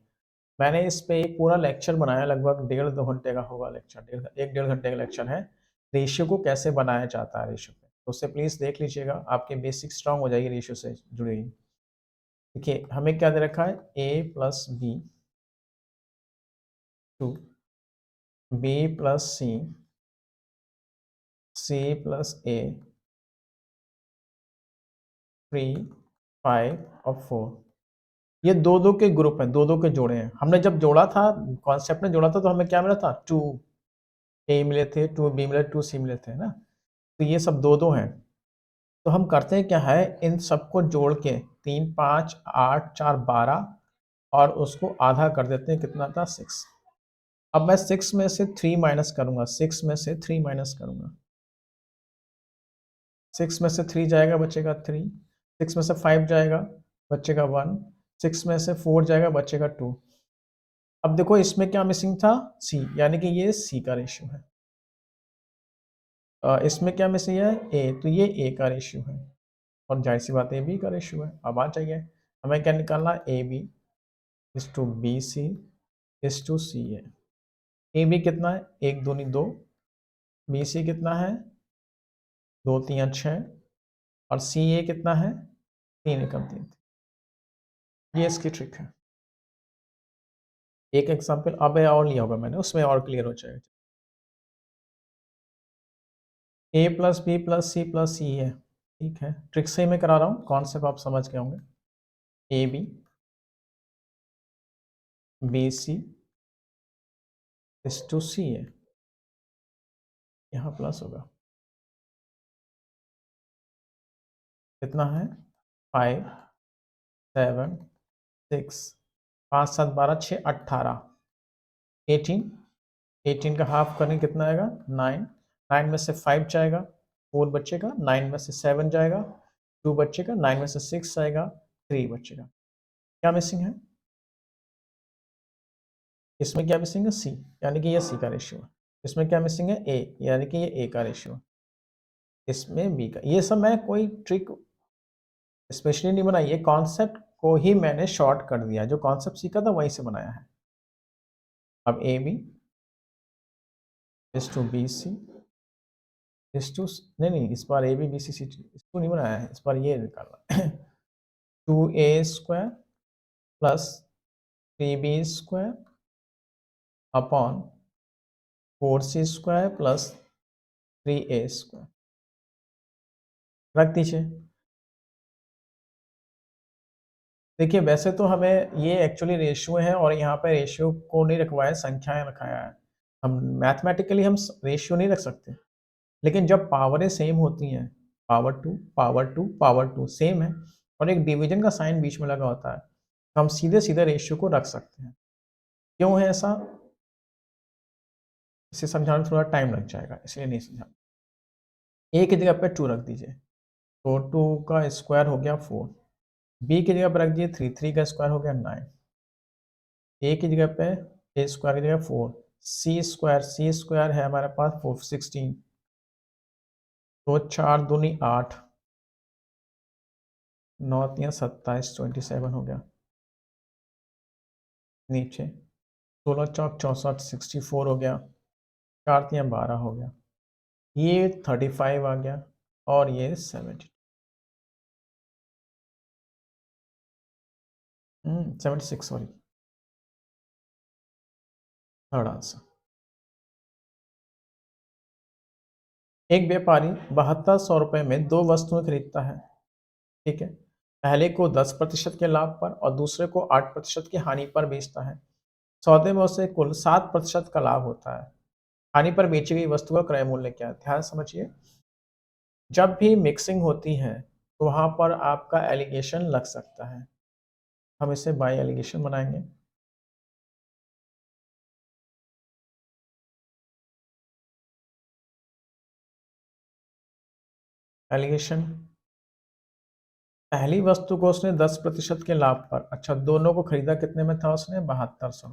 मैंने इस पे एक पूरा लेक्चर बनाया, लगभग 1.5-2 घंटे का होगा लेक्चर, 1-1.5 घंटे का लेक्चर है, रेशियो को कैसे बनाया जाता है रेशियो पे। तो उसे प्लीज़ देख लीजिएगा, आपके बेसिक स्ट्रांग हो जाएगी रेशियो से जुड़ी हुई। देखिए हमें क्या दे रखा है? a plus B two, B plus C, C plus A, 3 5 और 4। ये 2-2 के ग्रुप हैं, 2-2 के जोड़े हैं। हमने जब जोड़ा था, कॉन्सेप्ट में जोड़ा था, तो हमें क्या मिला था? 2 ए मिले थे, 2 बी मिले, 2 सी मिले थे ना। तो ये सब 2-2 हैं। तो हम करते हैं क्या है, इन सबको जोड़ के 3 5 8 4 12 और उसको आधा कर देते हैं, कितना था? 6। अब मैं 6 में से 3 माइनस करूंगा, 6 में से 3 माइनस करूंगा, 6 में से 3 जाएगा, बचेगा 3, 6 में से 5 जाएगा, बचेगा 1, 6 में से 4 जाएगा, बचेगा 2। अब देखो इसमें क्या मिसिंग था? सी, यानी कि ये सी का रेशियो है। इसमें क्या मिसिंग है? ए, तो ये ए का रेशियो है और जाहिर सी बात है बी का रेशियो है। अब आ जाइए, हमें क्या निकालना? A B is to B C is to C A. A B कितना है? एक दूनी दो। बी सी कितना है? दो तीन छः। और सी ए कितना है? तीन एकम तीन। ये इसकी ट्रिक है। एक एग्जाम्पल अब और लिया होगा मैंने, उसमें और क्लियर हो जाएगा। ए प्लस बी प्लस सी है, ठीक है। ट्रिक से ही मैं करा रहा हूँ, कॉन्सेप्ट आप समझ गए होंगे। A B B C is to C A, यहाँ प्लस होगा। कितना है? 5 7 6 5 7 12 6 18 18। 18 का हाफ करें कितना आएगा? 9। 9 में से 5 जाएगा, 4 बचेगा। 9 में से 7 जाएगा, 2 बचेगा। 9 में से 6 जाएगा, 3 बचेगा। क्या मिसिंग है? इसमें क्या मिसिंग है? सी, यानी कि ये सी का रेशियो है। इसमें क्या मिसिंग है? ए, यानी कि ये ए का रेशियो है। इसमें बी का। ये सब मैं कोई ट्रिक स्पेशली नहीं बनाई, ये कॉन्सेप्ट को ही मैंने शॉर्ट कर दिया। जो कॉन्सेप्ट सीखा था वहीं से बनाया है। अब A B is to B C is to, नहीं नहीं, इस बार ए बी बी सी सी इसको नहीं बनाया है, इस बार ये निकालना। 2a² plus 3b² upon 4c² plus 3a²। रख दीजिए। देखिए वैसे तो हमें ये एक्चुअली रेशियो है और यहाँ पे रेशियो को नहीं रखवाया, संख्याएं रखाया है। हम मैथमेटिकली हम रेशियो नहीं रख सकते, लेकिन जब पावरें सेम होती हैं, power to power to power to same है और एक डिवीजन का साइन बीच में लगा होता है, तो हम सीधे सीधे रेशियो को रख सकते हैं। क्यों है ऐसा? इसे समझाने में थोड़ा टाइम लग जाएगा, इसलिए नहीं समझा। ए की जगह पे 2 रख दीजिए, तो 2 का स्क्वायर हो गया 4। बी की जगह पर रख दीजिए 3, 3 का स्क्वायर हो गया 9। ए की जगह पे ए स्क्वायर की जगह 4। सी स्क्वायर है हमारे पास 4 16। तो 4 दूनी 8, 9 3 27 27 हो गया। नीचे 16 चौक 64 64 हो गया। 4 3 12 हो गया। ये 35 आ गया और ये 70 76 सॉरी, थर्ड आंसर। एक व्यापारी 7200 रुपये में दो वस्तुएं खरीदता है, ठीक है। पहले को 10% के लाभ पर और दूसरे को 8% की हानि पर बेचता है। सौदे में उसे कुल 7% का लाभ होता है। हानि पर बेची गई वस्तु का क्रय मूल्य क्या है? ध्यान समझिए, जब भी मिक्सिंग होती है तो वहां पर आपका एलिगेशन लग सकता है। हम इसे बाय एलिगेशन बनाएंगे। एलिगेशन, पहली वस्तु को उसने 10% के लाभ पर, अच्छा दोनों को खरीदा कितने में था उसने? 7200।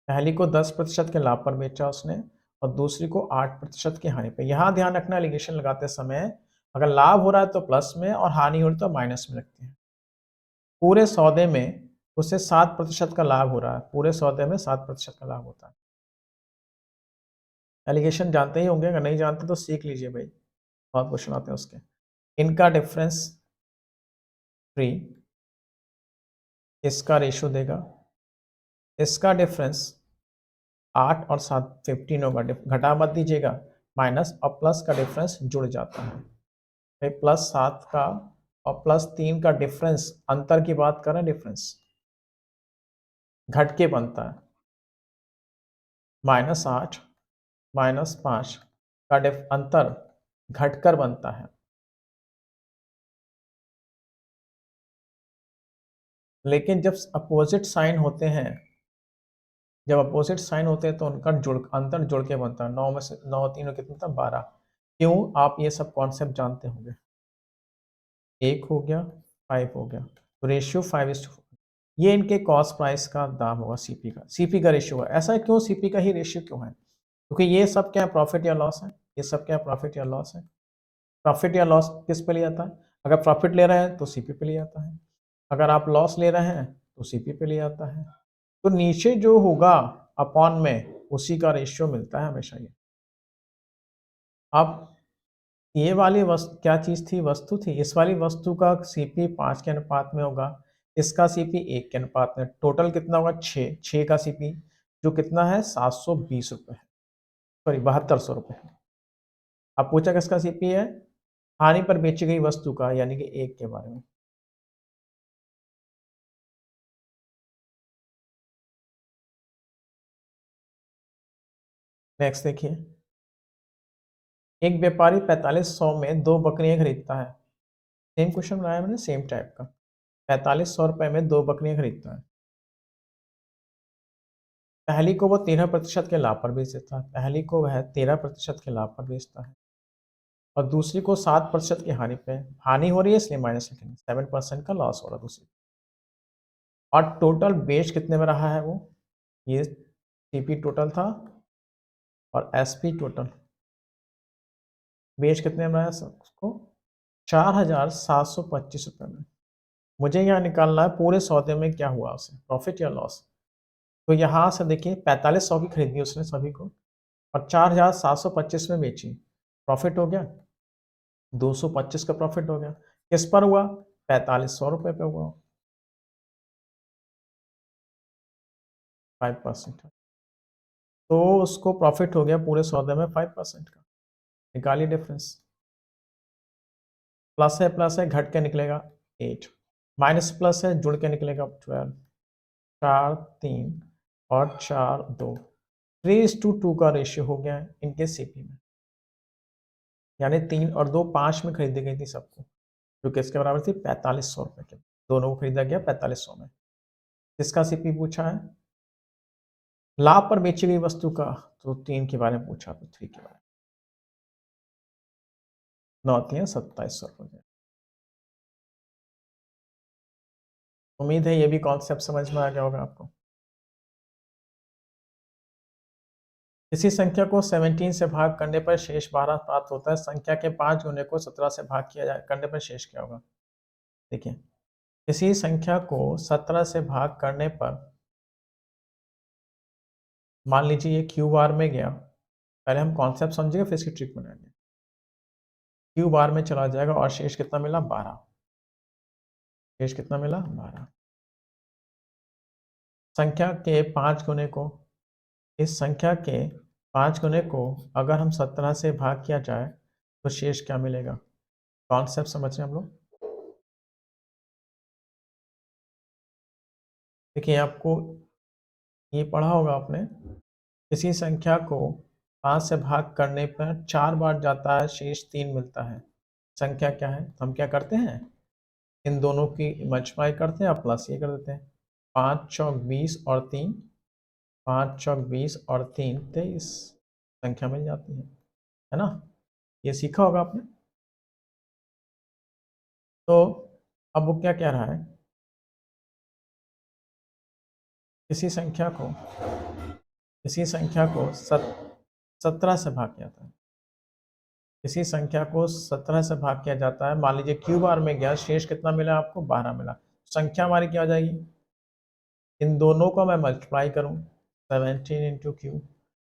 पहली को 10% के लाभ पर बेचा उसने और दूसरी को 8% की हानि पे। यहाँ ध्यान रखना एलिगेशन लगाते समय, अगर लाभ हो रहा है तो प्लस में और हानि हो रही है तो माइनस में रखते हैं। पूरे सौदे में उसे 7% का लाभ हो रहा है, पूरे सौदे में 7% का लाभ होता है। एलिगेशन जानते ही होंगे, अगर नहीं जानते तो सीख लीजिए भाई, बहुत क्वेश्चन आते हैं उसके। इनका डिफरेंस 3, इसका रेशो देगा, इसका डिफरेंस 8 और 7 15 होगा, घटा मत दीजिएगा, माइनस और प्लस का डिफरेंस जुड़ जाता है भाई। +7 का और +3 का डिफरेंस, अंतर की बात करें, डिफरेंस घट के बनता है। -8 -5 का अंतर घटकर बनता है। लेकिन जब अपोजिट साइन होते हैं, जब अपोजिट साइन होते हैं तो उनका अंतर जुड़ के बनता है। 9 में से 9 3 में कितना था? 12। क्यों? आप ये सब कॉन्सेप्ट जानते होंगे। 1 हो गया, 5 हो गया, तो रेशियो 5:4। ये इनके कॉस्ट प्राइस का दाम होगा, सीपी का। सीपी का रेशियो है, ऐसा क्यों? सीपी का ही रेशियो क्यों है? क्योंकि ये सब क्या है? प्रॉफिट या लॉस है। ये सब क्या प्रॉफिट या लॉस है। प्रॉफिट या लॉस किस पे लिया जाता है? अगर प्रॉफिट ले रहे हैं तो सीपी पे लिया जाता है, अगर आप लॉस ले रहे हैं तो सीपी पे लिया जाता है। तो नीचे जो होगा अपॉन में उसी का रेशियो मिलता है हमेशा ये। अब ये वाली वस्तु क्या चीज़ थी? वस्तु थी। इस वाली वस्तु का सीपी 5 के अनुपात में होगा, इसका सीपी 1 के अनुपात में। टोटल कितना होगा? 6। 6 का सीपी जो कितना है? 720 रुपए है, सॉरी 7200 रुपए है। अब पूछा किसका सीपी है? हानि पर बेची गई वस्तु का, यानी कि 1 के बारे में। नेक्स्ट देखिए, एक व्यापारी 4500 में 2 बकरियां खरीदता है। सेम क्वेश्चन बनाया मैंने, सेम टाइप का। 4500 रुपए में 2 बकरियां खरीदता है। पहली को वो 13% के लाभ पर बेच देता है, पहली को वह 13% के लाभ पर बेचता है और दूसरी को 7% की हानि पे। हानि हो रही है इसलिए माइनस लिखेंगे, 7% का लॉस हो रहा है दूसरी। और टोटल बेच कितने में रहा है वो? ये सीपी टोटल था और एसपी टोटल। बेच कितने में रहा है उसको? 4725 रुपये में। मुझे यहाँ निकालना है पूरे सौदे में क्या हुआ उसे, प्रॉफिट या लॉस। तो यहाँ से देखिए 4500 की खरीदी उसने सभी को और 4725 में बेची, प्रॉफिट हो गया 225 का प्रॉफिट हो गया। किस पर हुआ? 4500 रुपये पे हुआ, 5%। तो उसको प्रॉफिट हो गया पूरे सौदे में 5% का। निकालिए डिफरेंस। प्लस है घट के निकलेगा 8, माइनस प्लस है जुड़ के निकलेगा 12। 4 3 और 4 2, 3:2 का रेशियो हो गया है इनके सीपी में, यानी 3 और 2 5 में खरीदी गई थी सबको, जो किसके बराबर थी? 4500 रुपये के। दोनों को खरीदा गया 4500 में। किसका सीपी पूछा है? लाभ पर बेची गई वस्तु का, तो 3 के बारे में पूछा, तो 3 के बारे में। 9 3 2700 रुपये। उम्मीद है ये भी कॉन्सेप्ट समझ में आ गया होगा आपको। किसी संख्या को 17 से भाग करने पर शेष 12 प्राप्त होता है, संख्या के 5 गुने को 17 से भाग किया जाए करने पर शेष क्या होगा? देखिए, किसी संख्या को 17 से भाग करने पर, मान लीजिए ये क्यू बार में गया, पहले हम कॉन्सेप्ट समझेंगे फिर इसकी ट्रिक बनाएंगे। क्यू बार में चला जाएगा और शेष कितना मिला? 12। शेष कितना मिला? 12। संख्या के 5 गुने को, इस संख्या के 5 गुने को अगर हम 17 से भाग किया जाए तो शेष क्या मिलेगा? कॉन्सेप्ट समझ रहे हैं हम लोग। देखिए, आपको ये पढ़ा होगा आपने, किसी संख्या को 5 से भाग करने पर 4 बार जाता है, शेष 3 मिलता है। संख्या क्या है? तो हम क्या करते हैं, इन दोनों की मल्टीप्लाई करते हैं और प्लस ये कर देते हैं। 5 चौक 20 और 3, 5 चौक 20 और 3 23 संख्या मिल जाती है ना? ये सीखा होगा आपने। तो अब वो क्या कह रहा है, किसी संख्या को, किसी संख्या को 17 से भाग किया जाता है, किसी संख्या को 17 से भाग किया जाता है। मान लीजिए क्यू बार में गया, शेष कितना मिला आपको? 12 मिला। संख्या हमारी क्या हो जाएगी? इन दोनों को मैं मल्टीप्लाई करूं, 17 इंटू क्यू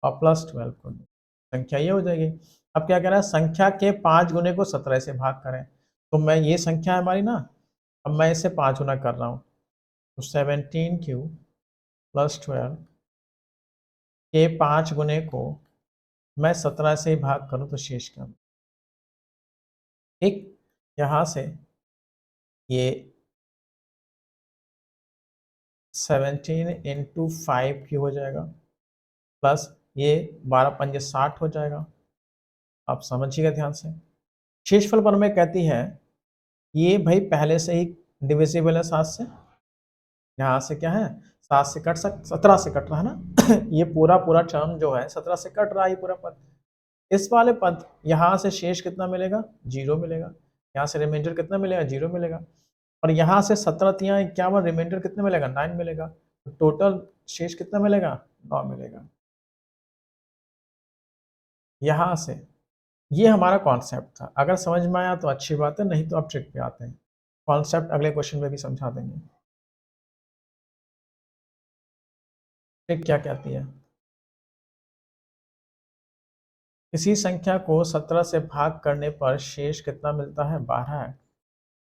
और प्लस 12 कर दूं, संख्या ये हो जाएगी। अब क्या कह रहा है, संख्या के 5 गुने को 17 से भाग करें। तो मैं, ये संख्या है हमारी ना, अब मैं इसे 5 गुना कर रहा हूँ, तो 17 क्यू प्लस 12 के 5 गुने को मैं 17 से ही भाग करूँ तो शेष क्या? ठीक, यहाँ से ये 17 इंटू 5 क्यू हो जाएगा, प्लस ये 12 पंजे 60 हो जाएगा। आप समझिएगा ध्यान से। शेषफल प्रमेय कहती है ये भाई पहले से ही डिविजिबल है 7 से, यहाँ से क्या है, 7 से कट 17 से कट रहा है ना ये पूरा पूरा टर्म जो है 17 से कट रहा है ये पूरा पद। इस वाले पद, यहाँ से शेष कितना मिलेगा? 0 मिलेगा। यहाँ से रिमाइंडर कितना मिलेगा? 0 मिलेगा। और यहाँ से 17 तिया 51, रिमाइंडर कितना मिलेगा? 9 मिलेगा। तो टोटल शेष कितना मिलेगा? 9 मिलेगा। यहाँ से ये हमारा कॉन्सेप्ट था। अगर समझ में आया तो अच्छी बात है, नहीं तो आप ट्रिक पे आते हैं। कॉन्सेप्ट अगले क्वेश्चन में भी समझा देंगे। ट्रिक क्या कहती है? किसी संख्या को 17 से भाग करने पर शेष कितना मिलता है? 12 है।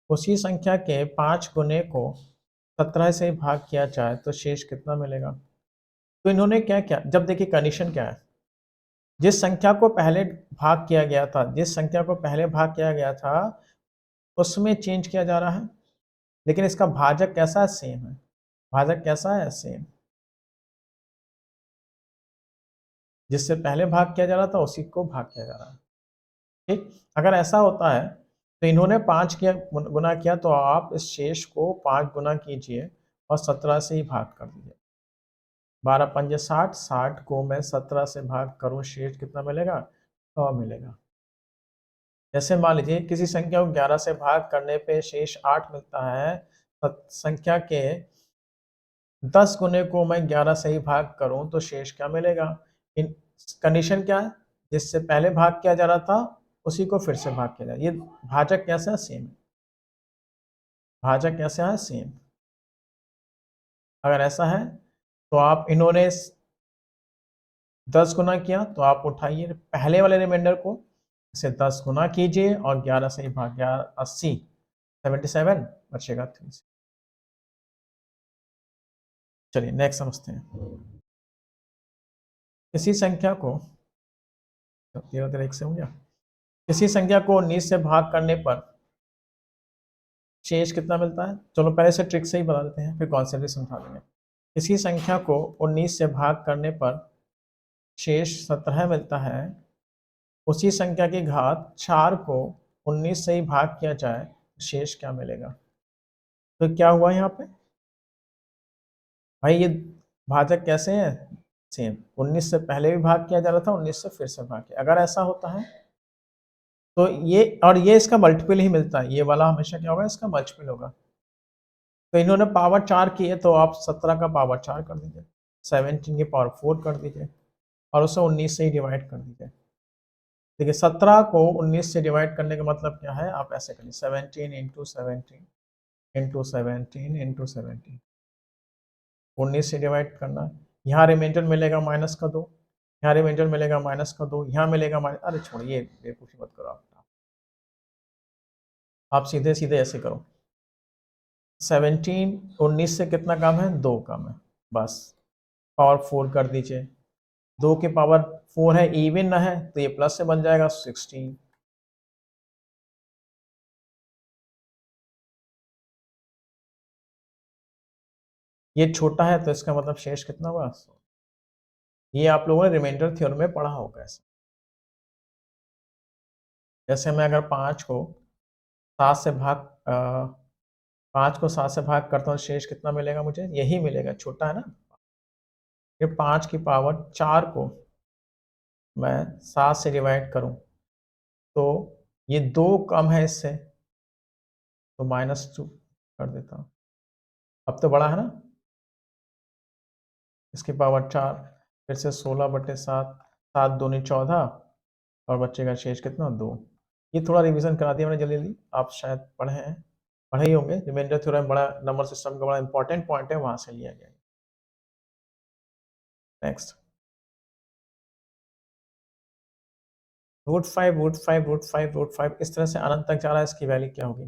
उसी संख्या के 5 गुने को 17 से भाग किया जाए तो शेष कितना मिलेगा? तो इन्होंने क्या किया, जब देखिए कंडीशन क्या है, जिस संख्या को पहले भाग किया गया था, जिस संख्या को पहले भाग किया गया था उसमें चेंज किया जा रहा है, लेकिन इसका भाजक कैसा है? सेम है। भाजक कैसा है? सेम। जिससे पहले भाग किया जा रहा था उसी को भाग किया जा रहा है। ठीक, अगर ऐसा होता है तो इन्होंने 5 किया गुना किया, तो आप इस शेष को 5 गुना कीजिए और 17 से ही भाग कर दीजिए। 12 पंजे 60, 60 को मैं 17 से भाग करूं, शेष कितना मिलेगा? 100 मिलेगा। जैसे मान लीजिए किसी संख्या को 11 से भाग करने पे शेष 8 मिलता है, संख्या के 10 गुने को मैं 11 से ही भाग करूं तो शेष क्या मिलेगा? इन कंडीशन क्या है? जिससे पहले भाग किया जा रहा था उसी को फिर से भाग किया जाए। ये भाजक कैसा है? सेम। भाजक कैसा है? सेम। अगर ऐसा है तो आप इन्होंने 10 गुना किया तो आप उठाइए पहले वाले रिमाइंडर को, इसे 10 गुना कीजिए और 11 से ही भाग, 11 80 77 बचेगा 3। चलिए नेक्स्ट समझते हैं। किसी संख्या को 13 1 से हो गया। किसी संख्या को 19 से भाग करने पर शेष कितना मिलता है? चलो पहले से ट्रिक से ही बता देते हैं, फिर कॉन्सेप्ट भी समझा देंगे। किसी संख्या को 19 से भाग करने पर शेष 17 मिलता है। उसी संख्या की घात 4 को 19 से ही भाग किया जाए, शेष क्या मिलेगा? तो क्या हुआ यहाँ पे भाई? ये भाजक कैसे है? सेम। 19 से पहले भी भाग किया जा रहा था, 19 से फिर से भाग किया। अगर ऐसा होता है तो ये और ये इसका मल्टीपल ही मिलता है, ये वाला हमेशा क्या होगा? इसका मल्टीपल होगा। तो इन्होंने पावर 4 की है तो आप 17 का पावर 4 कर दीजिए, 17 की पावर 4 कर दीजिए और उसे 19 से ही डिवाइड कर दीजिए। देखिए 17 को 19 से डिवाइड करने का मतलब क्या है? आप ऐसे करिए 17 इंटू 17 इंटू 17 इंटू 17, 19 से डिवाइड करना। यहाँ रिमाइंडर मिलेगा माइनस का 2, यहाँ रिमाइंडर मिलेगा माइनस का 2, यहाँ मिलेगा माइनस, अरे छोड़िए बेवकूफ़ी मत करो आप सीधे सीधे ऐसे करो। 17 19 से कितना कम है? 2 कम है, बस पावर 4 कर दीजिए। 2 की पावर 4 है, इवन है तो ये प्लस से बन जाएगा 16। ये छोटा है तो इसका मतलब शेष कितना होगा? ये आप लोगों ने रिमाइंडर थ्योरम में पढ़ा होगा ऐसे। जैसे मैं अगर 5 को 7 से भाग 5 को 7 से भाग करता हूँ, शेष कितना मिलेगा मुझे? यही मिलेगा, छोटा है ना। ये 5 की पावर 4 को मैं 7 से डिवाइड करूं तो ये 2 कम है इससे, तो -2 कर देता हूँ। अब तो बड़ा है ना, इसकी पावर 4, फिर से 16/7, 7 दूनी 14 और बच्चे का शेष कितना? 2। ये थोड़ा रिवीजन करा दिया मैंने जल्दी जल्दी, आप शायद पढ़े हैं, पढ़े ही होंगे। रिमाइंडर थ्योरम बड़ा नंबर सिस्टम का बड़ा इंपॉर्टेंट पॉइंट है, वहां से लिया गया। नेक्स्ट, √5 √5 √5 √5 इस तरह से अनंत तक जा रहा है, इसकी वैल्यू क्या होगी?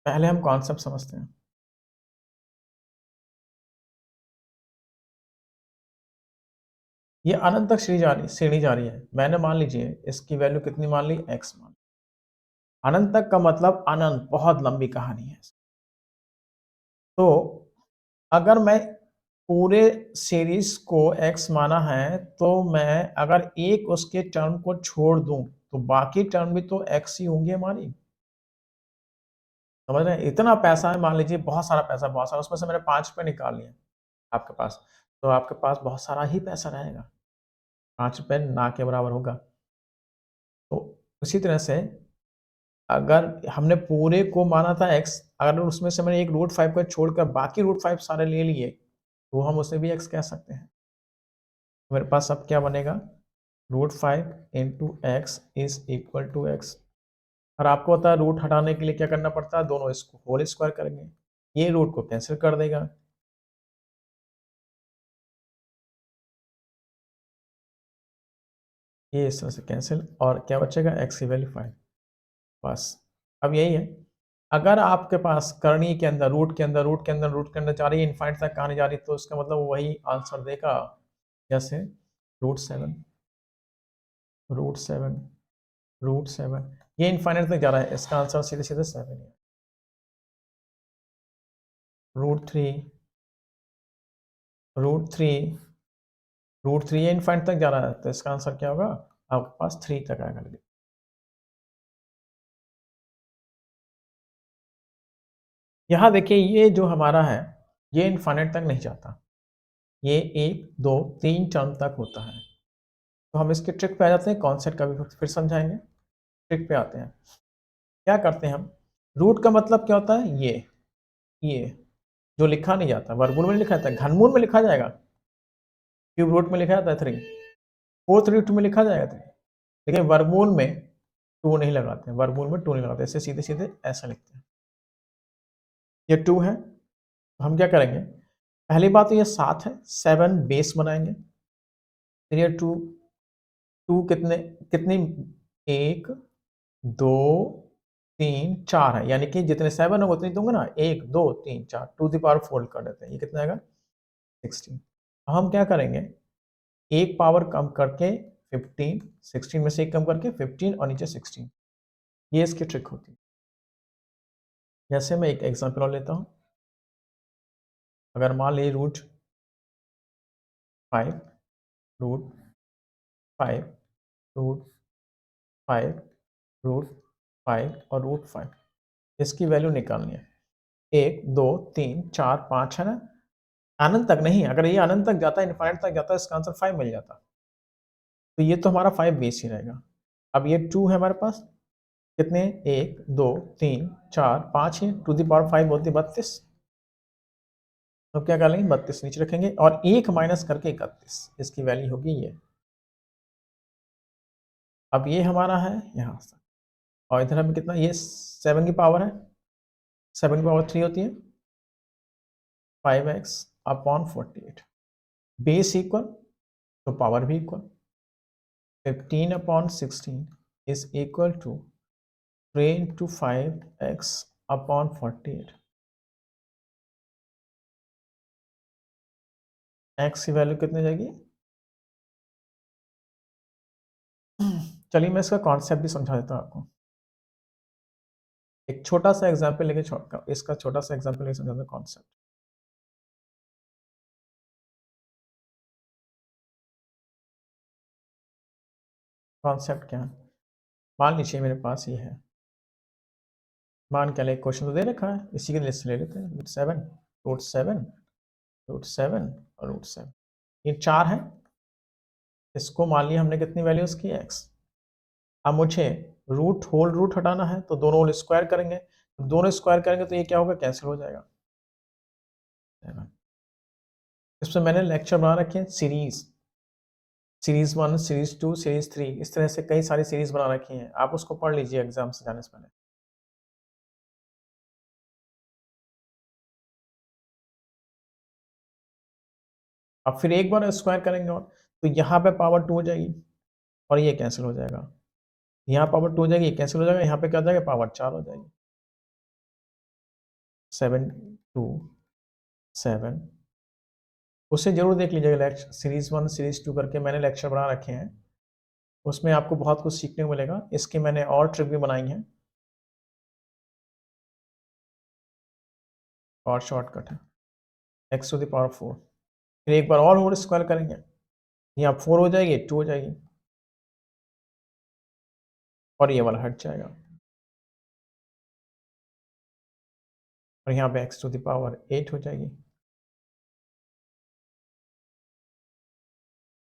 पहले हम कॉन्सेप्ट समझते हैं। ये अनंत तक श्रेणी जा रही है। मैंने मान लीजिए इसकी वैल्यू कितनी मान ली? x मान। अनंत तक का मतलब अनंत, बहुत लंबी कहानी है। तो अगर मैं पूरे सीरीज को x माना है तो मैं अगर एक उसके टर्म को छोड़ दूं तो बाकी टर्म भी तो x ही होंगे हमारी। समझ रहे हैं? इतना पैसा है, मान लीजिए बहुत सारा पैसा, बहुत सारा, उसमें से मैंने 5 रुपए निकाल लिए आपके पास, तो आपके पास बहुत सारा ही पैसा रहेगा। 5 रुपए ना के बराबर होगा। तो उसी तरह से अगर हमने पूरे को माना था x, अगर उसमें से मैंने एक √5 को छोड़कर बाकी √5 सारे ले लिए तो हम उसे भी x कह सकते हैं। तो मेरे पास अब क्या बनेगा? x is equal to x। और आपको पता है रूट हटाने के लिए क्या करना पड़ता है, दोनों इसको होल स्क्वायर करेंगे, ये रूट को कैंसिल कर देगा, ये इस तरह से कैंसिल, और क्या बचेगा, x की वैल्यू 5। बस अब यही है, अगर आपके पास करनी के अंदर रूट के अंदर जा रही है, इनफाइनाइट तक कहानी जा रही है, तो इसका मतलब वही आंसर देगा। जैसे √7, √7, √7, ये इनफाइनाइट तक जा रहा है, इसका आंसर सीधे सीधे 7 है। √3, √3, √3 ये इनफाइनाइट तक जा रहा है, तो इसका आंसर क्या होगा, आपके पास 3 तक आएगा। यहाँ देखिए ये जो हमारा है, ये इनफाइनाइट तक नहीं जाता, ये 1 2 3 टर्म तक होता है। तो हम इसके ट्रिक पे आ जाते हैं, कॉन्सेप्ट का भी फिर समझाएंगे। ट्रिक पे आते हैं, क्या करते हैं हम, रूट का मतलब क्या होता है, ये जो लिखा नहीं जाता, वर्गमूल में लिखा जाता है, घनमूल में लिखा जाएगा, क्यूब रूट में लिखा जाता है 3, फोर्थ रूट में लिखा जाएगा 3, लेकिन वर्गमूल में 2 नहीं लगाते हैं, वर्गमूल में 2 नहीं लगाते, ऐसे सीधे सीधे ऐसा लिखते हैं। ये 2 है, तो हम क्या करेंगे, पहली बात तो ये 7 है, 7 बेस बनाएंगे, फिर ये 2, 2 कितने कितनी, 1 2 3 4 है, यानी कि जितने 7 होंगे उतनी दूंगा ना, 1 2 3 4, टू द पावर 4 कर देते हैं, ये कितना आएगा 16। अब हम क्या करेंगे, एक पावर कम करके 15, 16 में से एक कम करके 15 और नीचे 16, ये इसकी ट्रिक होती है। जैसे मैं एक एग्जांपल और लेता हूँ, अगर मान लीजिए √5, √5, √5, √5 और √5, इसकी वैल्यू निकालनी है, 1 2 3 4 5 है ना, अनंत तक नहीं, अगर ये अनंत तक जाता है, इनफाइनाइट तक जाता है, इसका आंसर 5 मिल जाता, तो ये तो हमारा 5 बेस ही रहेगा। अब ये 2 है हमारे पास, कितने, 1 2 3 4 5 है, टू द पावर 5 होती 32, तो क्या कर लेंगे, 32 नीचे रखेंगे और 1 माइनस करके 31, इसकी वैल्यू होगी ये। अब ये हमारा है यहाँ से, और इधर हमें कितना, ये 7 की पावर है, 7 की पावर 3 होती है 5x/48, बेस इक्वल तो पावर भी equal, 15/16 is equal to 3 into 5x/48, x की वैल्यू कितनी जाएगी, चलिए मैं इसका कॉन्सेप्ट भी समझा देता हूँ आपको, एक छोटा सा एग्जांपल लेके इसका छोटा सा एग्जांपल लेके समझाता हूँ कॉन्सेप्ट। कॉन्सेप्ट क्या है, मान लीजिए मेरे पास ये है, मान के लिए क्वेश्चन तो दे रखा है, इसी के लिस्ट ले लेते हैं, √7, √7, √7 और √7, ये 4 है, इसको मान लिया हमने कितनी वैल्यूज की, x। अब मुझे होल रूट हटाना है, तो दोनों होल स्क्वायर करेंगे, दोनों स्क्वायर करेंगे तो ये क्या होगा, कैंसिल हो जाएगा। इसमें मैंने लेक्चर बना रखे हैं, सीरीज 1, सीरीज 2, सीरीज 3, इस तरह से कई सारी सीरीज बना रखी हैं, आप उसको पढ़ लीजिए एग्जाम से जाने से पहले। अब फिर एक बार स्क्वायर करेंगे और, तो यहाँ पे पावर 2 हो जाएगी और ये कैंसिल हो जाएगा, यहाँ पावर 2 हो जाएगी, कैंसिल हो जाएगा, यहाँ पे क्या हो जाएगा, पावर 4 हो जाएगी, 7 2 7, उससे जरूर देख लीजिएगा, सीरीज 1 सीरीज 2 करके मैंने लेक्चर बना रखे हैं, उसमें आपको बहुत कुछ सीखने को मिलेगा, इसकी मैंने और ट्रिक भी बनाई है, और शॉर्टकट है, x⁴, फिर एक बार और स्क्वायर करेंगे, यहाँ 4 हो जाएगी, 2 हो जाएगी, और ये वाला हट जाएगा, और यहाँ पे x⁴ हो जाएगी,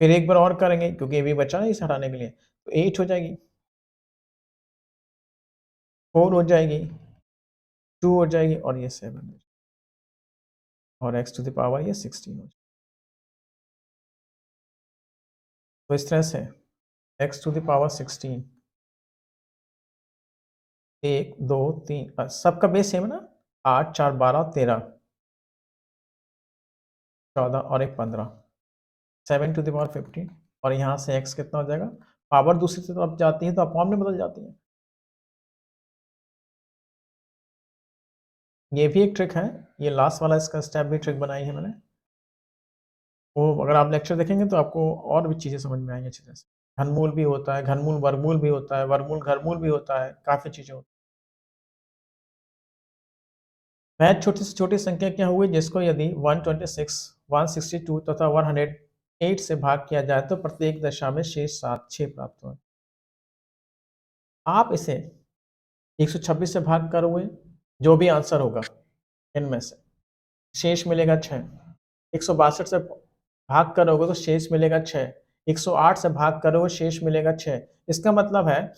फिर एक बार और करेंगे क्योंकि ये भी बचा है इसे हटाने के लिए, तो 8 हो जाएगी, 4 हो जाएगी, 2 हो जाएगी, और ये 7 हो जाएगी, और x⁴ ये 16 हो जाएगी। तो इस तरह से x टू द पावर 16, 1 2 3, सबका बेस सेम है ना, 8 4 12 13 14 और एक 15, 7 टू द पावर 15, और यहाँ से x कितना हो जाएगा, पावर दूसरी तरफ जाती है तो अपॉन में बदल जाती है। ये भी एक ट्रिक है, ये लास्ट वाला इसका स्टेप भी ट्रिक बनाई है मैंने, वो अगर आप लेक्चर देखेंगे तो आपको और भी चीज़ें समझ में आएंगी अच्छी तरह से। घनमूल भी होता है, घनमूल वर्गमूल भी होता है, वर्गमूल घनमूल भी होता है, काफ़ी चीज़ें होती हैं। वह छोटी से छोटी संख्या क्या हुई जिसको यदि 126, 162 तथा 108 से भाग किया जाए तो प्रत्येक दशा में शेष 6 प्राप्त हुए। आप इसे 126 से भाग करोगे, जो भी आंसर होगा इनमें से शेष मिलेगा 6। 162 से भाग करोगे तो शेष मिलेगा 6। 108 से भाग करोगे शेष मिलेगा 6। इसका मतलब है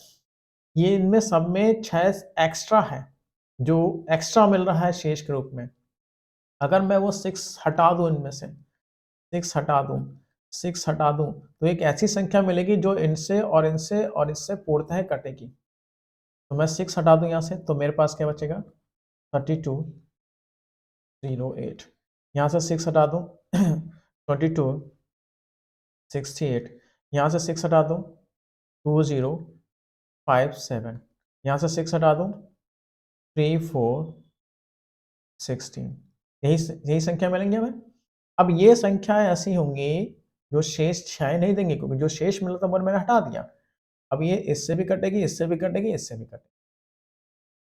ये इनमें सब में 6 एक्स्ट्रा है, जो एक्स्ट्रा मिल रहा है शेष के रूप में। अगर मैं वो 6 हटा दूं, इनमें से 6 हटा दूं, 6 हटा दूं, तो एक ऐसी संख्या मिलेगी जो इनसे और इनसे और इससे पूर्णतः कटेगी। तो मैं 6 हटा दूं यहाँ से, तो मेरे पास क्या बचेगा, 3208। यहाँ से 6 हटा दूं 2268, यहाँ से 6 हटा दूं 2057, यहाँ से 6 हटा दूं 3416, यही यही संख्या मिलेंगी हमें। अब ये संख्याएं ऐसी होंगी जो शेष 6 नहीं देंगे, क्योंकि जो शेष मिला था वो मैंने हटा दिया। अब ये इससे भी कटेगी, इससे भी कटेगी, इससे भी कटेगी।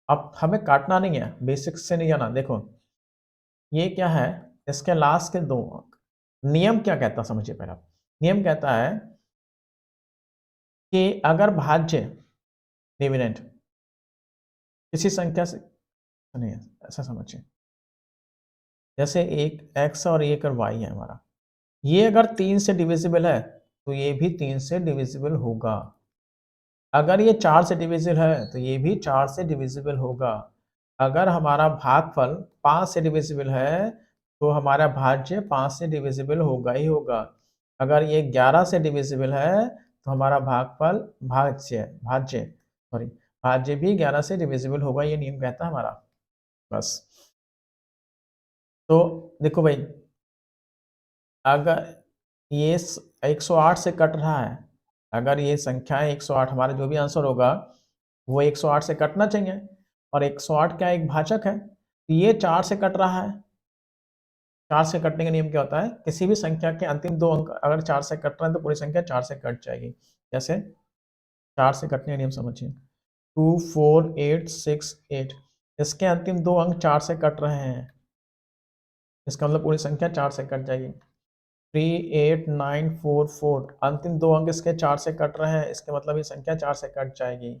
अब हमें काटना नहीं है, बेसिक्स से नहीं जाना। देखो ये क्या है, इसके लास्ट के 2 अंक। नियम क्या कहता है समझिए पहले आप। नियम कहता है कि अगर भाज्य डिविडेंड किसी संख्या से, नहीं ऐसा समझिए, जैसे एक x और एक और y है हमारा, ये अगर 3 से डिविजिबल है तो ये भी 3 से डिविजिबल होगा। अगर ये 4 से डिविजिबल है तो ये भी 4 से डिविजिबल होगा। अगर हमारा भागफल 5 से डिविजिबल है तो हमारा भाज्य 5 से डिविजिबल होगा ही होगा। अगर ये 11 से डिविजिबल है तो हमारा भागफल भाज्य सॉरी भाज्य भी 11 से डिविजिबल होगा, ये नियम कहता है हमारा। बस तो देखो भाई, अगर ये 108 से कट रहा है, अगर ये संख्याएं 108, हमारा जो भी आंसर होगा वो 108 से कटना चाहिए, और 108 क्या एक भाजक है, तो ये 4 से कट रहा है। 4 से कटने का नियम क्या होता है, किसी भी संख्या के अंतिम 2 अंक अगर 4 से कट रहे हैं तो पूरी संख्या 4 से कट जाएगी। जैसे 4 से कटने का नियम समझिए, 24868, इसके अंतिम 2 अंक 4 से कट रहे हैं, इसका मतलब पूरी संख्या 4 से कट जाएगी। 38944, अंतिम 2 अंक इसके 4 से कट रहे हैं, इसके मतलब ये संख्या 4 से कट जाएगी।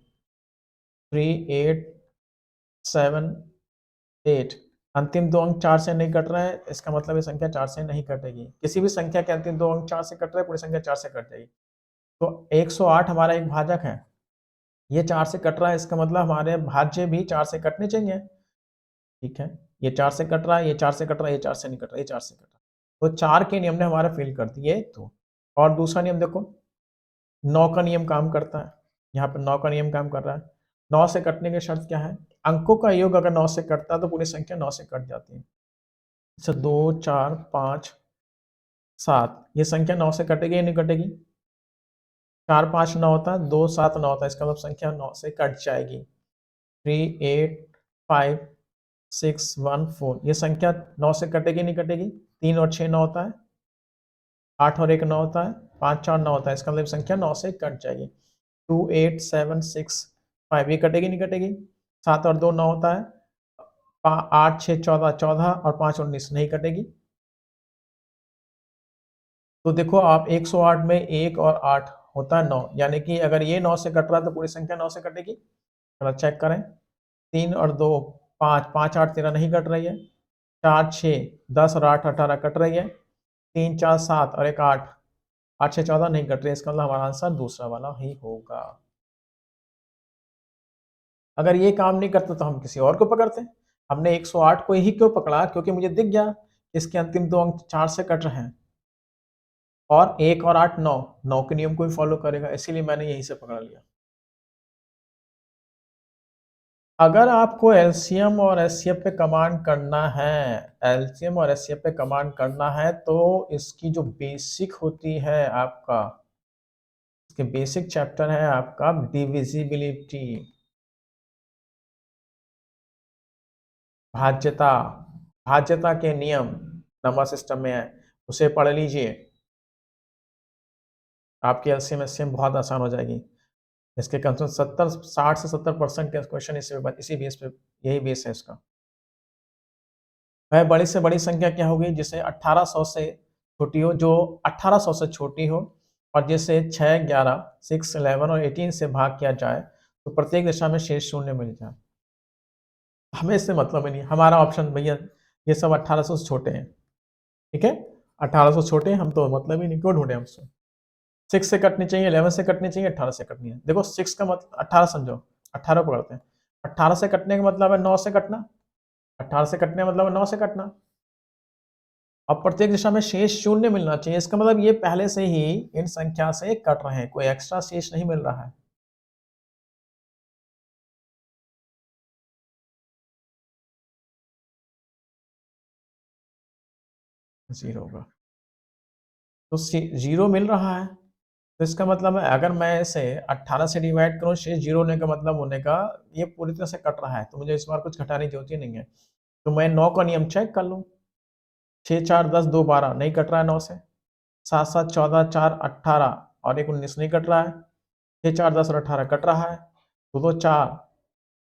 3878, अंतिम 2 अंक 4 से नहीं कट रहे हैं, इसका मतलब ये संख्या 4 से नहीं कटेगी। किसी भी संख्या के अंतिम 2 अंक 4 से कट रहे हैं, पूरी संख्या 4 से कट जाएगी। तो 108 हमारा एक भाजक है, ये 4 से कट रहा है, इसका मतलब हमारे भाज्य भी 4 से कटने चाहिए। ठीक है, ये 4 से कट रहा है, ये 4 से कट रहा है, ये 4 से नहीं कट रहा है, ये 4 से कट रहा है। तो 4 के नियम ने हमारा फिल कर दिए। तो और दूसरा नियम देखो, 9 का नियम काम करता है, यहाँ पे 9 का नियम काम कर रहा है। 9 से कटने की शर्त क्या है, अंकों का योग अगर 9 से कटता है तो पूरी संख्या 9 से कट जाती है। जैसे 2 4 5 7, ये संख्या 9 से कटेगी या नहीं कटेगी, 4 5 9 होता है, 2 7 9 होता है, इसका मतलब संख्या 9 से कट जाएगी। 3 8 5 6 1 4, ये संख्या 9 से कटेगी नहीं कटेगी, 3 और 6 9 होता है, 8 और 1 9 होता है, 5 4 9 होता है, इसका मतलब संख्या 9 से कट जाएगी। 2 8 7 6 5, ये कटेगी नहीं कटेगी, 7 और 2 9 होता है, 8 6 14 14 और 5 19, नहीं कटेगी। तो देखो आप 108 में 1 और 8 होता है 9, यानी कि अगर ये 9 से कट रहा है तो पूरी संख्या 9 से कटेगी। चलो चेक करें, 3 और 2 5, 5 8 13 नहीं कट रही है, 4 6 10 और 8 18 कट रही है, 3 4 7 और 1 8, 8 6 14 नहीं कट रही है, इसका मतलब हमारा आंसर दूसरा वाला ही होगा। अगर ये काम नहीं करता तो हम किसी और को पकड़ते। हमने 108 को ही क्यों पकड़ा, क्योंकि मुझे दिख गया इसके अंतिम 2 अंक 4 से कट रहे हैं, और 1 और 8 9, 9 के नियम को भी फॉलो करेगा, इसीलिए मैंने यहीं से पकड़ लिया। अगर आपको एलसीएम और एचसीएफ पे कमांड करना है, एलसीएम और एचसीएफ पे कमांड करना है, तो इसकी जो बेसिक होती है आपका, इसके बेसिक चैप्टर है आपका डिविजिबिलिटी, भाज्यता, भाज्यता के नियम नंबर सिस्टम में है, उसे पढ़ लीजिए। आपकी एलसीएम एचसीएफ बहुत आसान हो जाएगी। इसके कम से कम 60 से 70% के क्वेश्चन इसी बेस पे, यही बेस है इसका। वह बड़ी से बड़ी संख्या क्या होगी, जिसे 1800 से छोटी हो, जो 1800 से छोटी हो, और जिसे 6, 11, 6, 11 और 18 से भाग किया जाए तो प्रत्येक दिशा में शेष शून्य मिल जाए। हमें इससे मतलब ही नहीं, हमारा ऑप्शन भैया ये सब 1800 से छोटे हैं, ठीक है, 1800 छोटे हैं, हम तो मतलब ही नहीं, क्यों ढूंढे हम उसको। 6 से कटनी चाहिए, 11 से कटनी चाहिए, 18 से कटनी है। देखो 6 का मतलब 18 समझो, 18 पकड़ते हैं, 18 से कटने का मतलब है 9 से कटना, 18 से कटने का मतलब है 9 से कटना। अब प्रत्येक दिशा में शेष शून्य मिलना चाहिए, इसका मतलब ये पहले से ही इन संख्या से कट रहे हैं, कोई एक्स्ट्रा शेष नहीं मिल रहा है। जीरो होगा, तो जीरो मिल रहा है, तो इसका मतलब है अगर मैं इसे 18 से डिवाइड करूं, शेष जीरो होने का मतलब होने का ये पूरी तरह से कट रहा है, तो मुझे इस बार कुछ घटाने की जरूरत ही नहीं है। तो मैं 9 का नियम चेक कर लूं, 6, 4, 10, 2, 12 नहीं कट रहा है 9 से, 7, 7, 14, 4, 18 और 1, 19 नहीं कट रहा है, 6, 4, 10 और 18 कट रहा है, तो 4,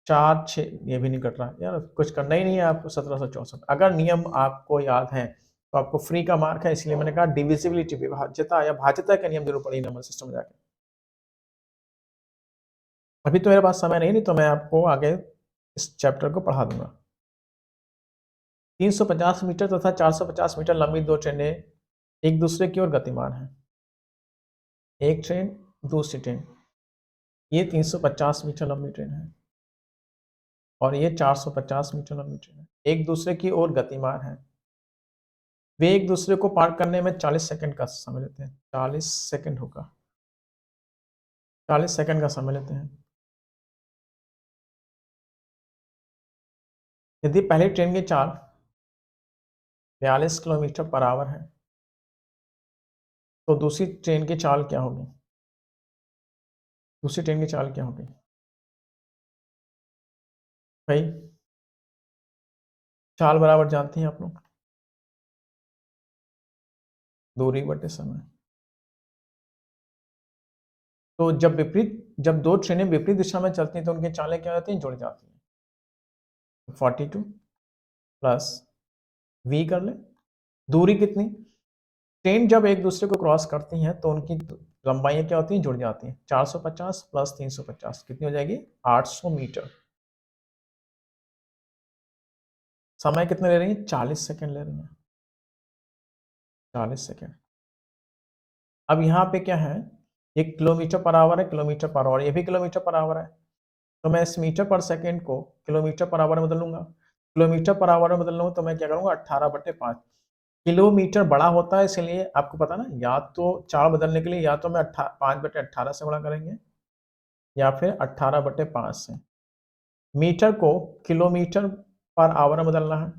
4, 6 ये भी नहीं कट रहा यार, कुछ करना ही नहीं है आपको। 1764 अगर नियम आपको याद है तो आपको फ्री का मार्क है, इसलिए मैंने कहा डिविजिबिलिटी, विभाज्यता या भाज्यता का नियम जरूर पढ़िए नंबर सिस्टम में जाके। अभी तो मेरे पास समय नहीं तो मैं आपको आगे इस चैप्टर को पढ़ा दूंगा। 350 मीटर तथा 450 मीटर लंबी दो ट्रेनें एक दूसरे की ओर गतिमान हैं। एक ट्रेन, दूसरी ट्रेन, ये 350 मीटर लंबी ट्रेन है और ये 450 मीटर लंबी ट्रेन है, एक दूसरे की ओर गतिमान है। वे एक दूसरे को पार करने में 40 सेकंड का समय लेते हैं। 40 सेकंड होगा, 40 सेकंड का समय लेते हैं। यदि पहली ट्रेन की चाल 42 किलोमीटर पर आवर है तो दूसरी ट्रेन की चाल क्या होगी? दूसरी ट्रेन की चाल क्या होगी भाई? चाल बराबर जानते हैं आप लोग, दूरी बटे समय। तो जब दो ट्रेनें विपरीत दिशा में चलती हैं तो उनकी चालें क्या होती हैं? जुड़ जाती हैं। 42 प्लस v कर ले, दूरी कितनी, ट्रेन जब एक दूसरे को क्रॉस करती हैं तो उनकी लंबाइयां क्या होती हैं? जुड़ जाती हैं। 450 प्लस 350 कितनी हो जाएगी? 800 मीटर। समय कितने ले रही है? 40 सेकंड ले रही है, 40 सेकंड। अब यहाँ पे क्या है, ये किलोमीटर पर आवर है, किलोमीटर पर आवर, ये भी किलोमीटर पर आवर है, तो मैं इस मीटर पर सेकंड को किलोमीटर पर आवर में बदल लूंगा। किलोमीटर पर आवर में बदल लूंगा तो मैं क्या करूंगा? 18/5। किलोमीटर बड़ा होता है, इसलिए आपको पता ना, या तो चार बदलने के लिए या तो मैं 5/18 से गुणा करेंगे या फिर 18/5 से। मीटर को किलोमीटर पर आवर में बदलना है,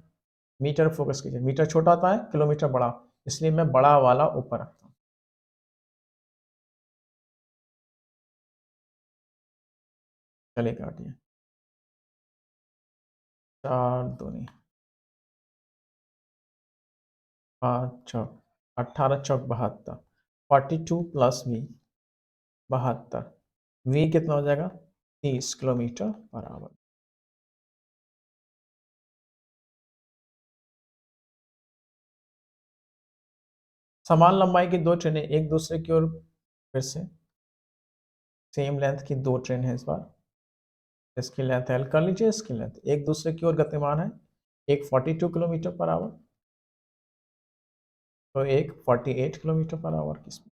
मीटर फोकस कीजिए, मीटर छोटा होता है, किलोमीटर बड़ा, इसलिए मैं बड़ा वाला ऊपर रखता हूँ। चलिए काटिए, 4 दूनी 5 चौक 18 चौक 72, 42 प्लस v 72, v कितना हो जाएगा? 30 किलोमीटर पर आवर। समान लंबाई की दो ट्रेनें एक दूसरे की ओर, फिर से सेम लेंथ की दो ट्रेन है इस बार, इसकी लेंथ एल कर लीजिए, इसकी लेंथ, एक दूसरे की ओर गतिमान है, एक 42 किलोमीटर पर आवर तो एक 48 किलोमीटर पर आवर की स्पीड,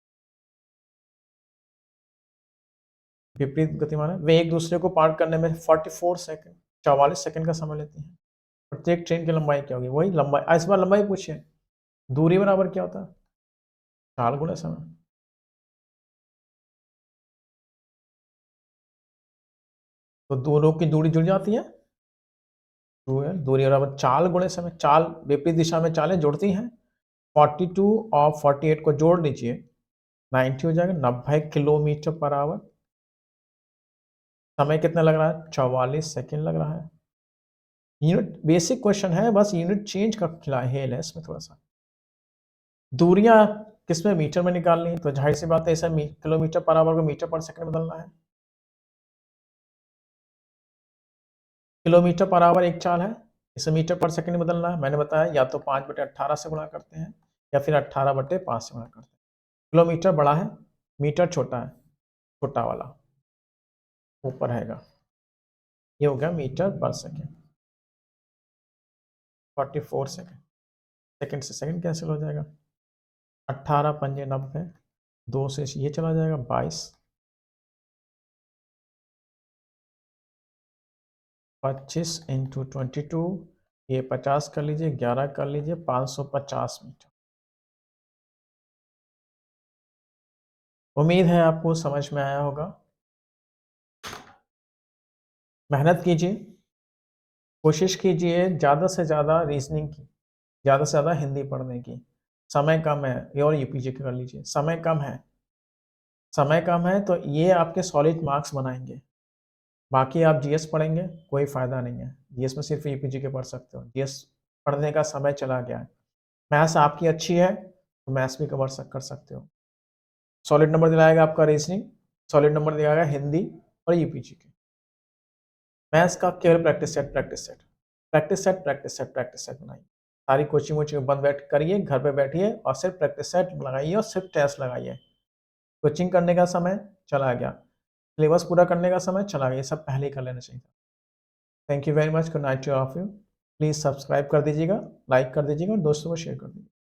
विपरीत गतिमान है। वे एक दूसरे को पार करने में 44 सेकंड, 44 सेकंड का समय लेती हैं। प्रत्येक ट्रेन की लंबाई क्या होगी? वही लंबाई, इस बार लंबाई पूछिए, दूरी बराबर क्या होता है? 4 गुणे समय। तो दोनों की दूरी जुड़ जाती है। दूरी बराबर चाल गुणे समय। चाल विपरीत दिशा में चालें जुड़ती हैं। 42 और 48 को जोड़ लीजिए, 90 हो जाएगा, 90 किलोमीटर पर आवर। समय कितना लग रहा है? 44 सेकंड लग रहा है। यूनिट बेसिक क्वेश्चन है, बस यूनिट चेंज का खिला हेल है इसमें थोड़ा सा। दूरियां किसमें? मीटर में निकालनी है, तो जाहिर सी बात है इसे किलोमीटर पर आवर को मीटर पर सेकंड बदलना है। किलोमीटर पर आवर एक चाल है, इसे मीटर पर सेकंड बदलना है। मैंने बताया या तो 5/18 से गुणा करते हैं या फिर 18/5 से गुणा करते हैं। किलोमीटर बड़ा है, मीटर छोटा है, छोटा वाला ऊपर हैगा। ये हो गया मीटर पर सेकंड। 44 सेकंड। सेकंड से सेकंड कैंसिल हो जाएगा। 18 पंजे 90, 2 से ये चला जाएगा 22, 25 इंटू 22, ये 50 कर लीजिए, 11 कर लीजिए, 550 मीटर। उम्मीद है आपको समझ में आया होगा। मेहनत कीजिए, कोशिश कीजिए ज़्यादा से ज़्यादा रीजनिंग की, ज़्यादा से ज़्यादा हिंदी पढ़ने की। समय कम है, ये और यूपीजी कर लीजिए। समय कम है, समय कम है तो ये आपके सॉलिड मार्क्स बनाएंगे। बाकी आप जीएस पढ़ेंगे कोई फ़ायदा नहीं है। जीएस में सिर्फ यूपीजी के पढ़ सकते हो, जीएस पढ़ने का समय चला गया है। मैथ्स आपकी अच्छी है तो मैथ्स भी कवर कर सकते हो। सॉलिड नंबर दिलाएगा आपका रीजनिंग, सॉलिड नंबर दिलाएगा हिंदी और यूपीजी के। मैथ्स का केवल practice set, practice set, practice set, practice set, practice set बनाइए। सारी कोचिंग वोचिंग बंद बैठ करिए, घर पे बैठिए और सिर्फ प्रैक्टिस सेट लगाइए और सिर्फ टेस्ट लगाइए। कोचिंग करने का समय चला गया, सिलेबस पूरा करने का समय चला गया, ये सब पहले ही कर लेना चाहिए। Thank you very much, good night two of you. Please subscribe कर दीजिएगा, लाइक कर दीजिएगा और दोस्तों को शेयर कर दीजिएगा।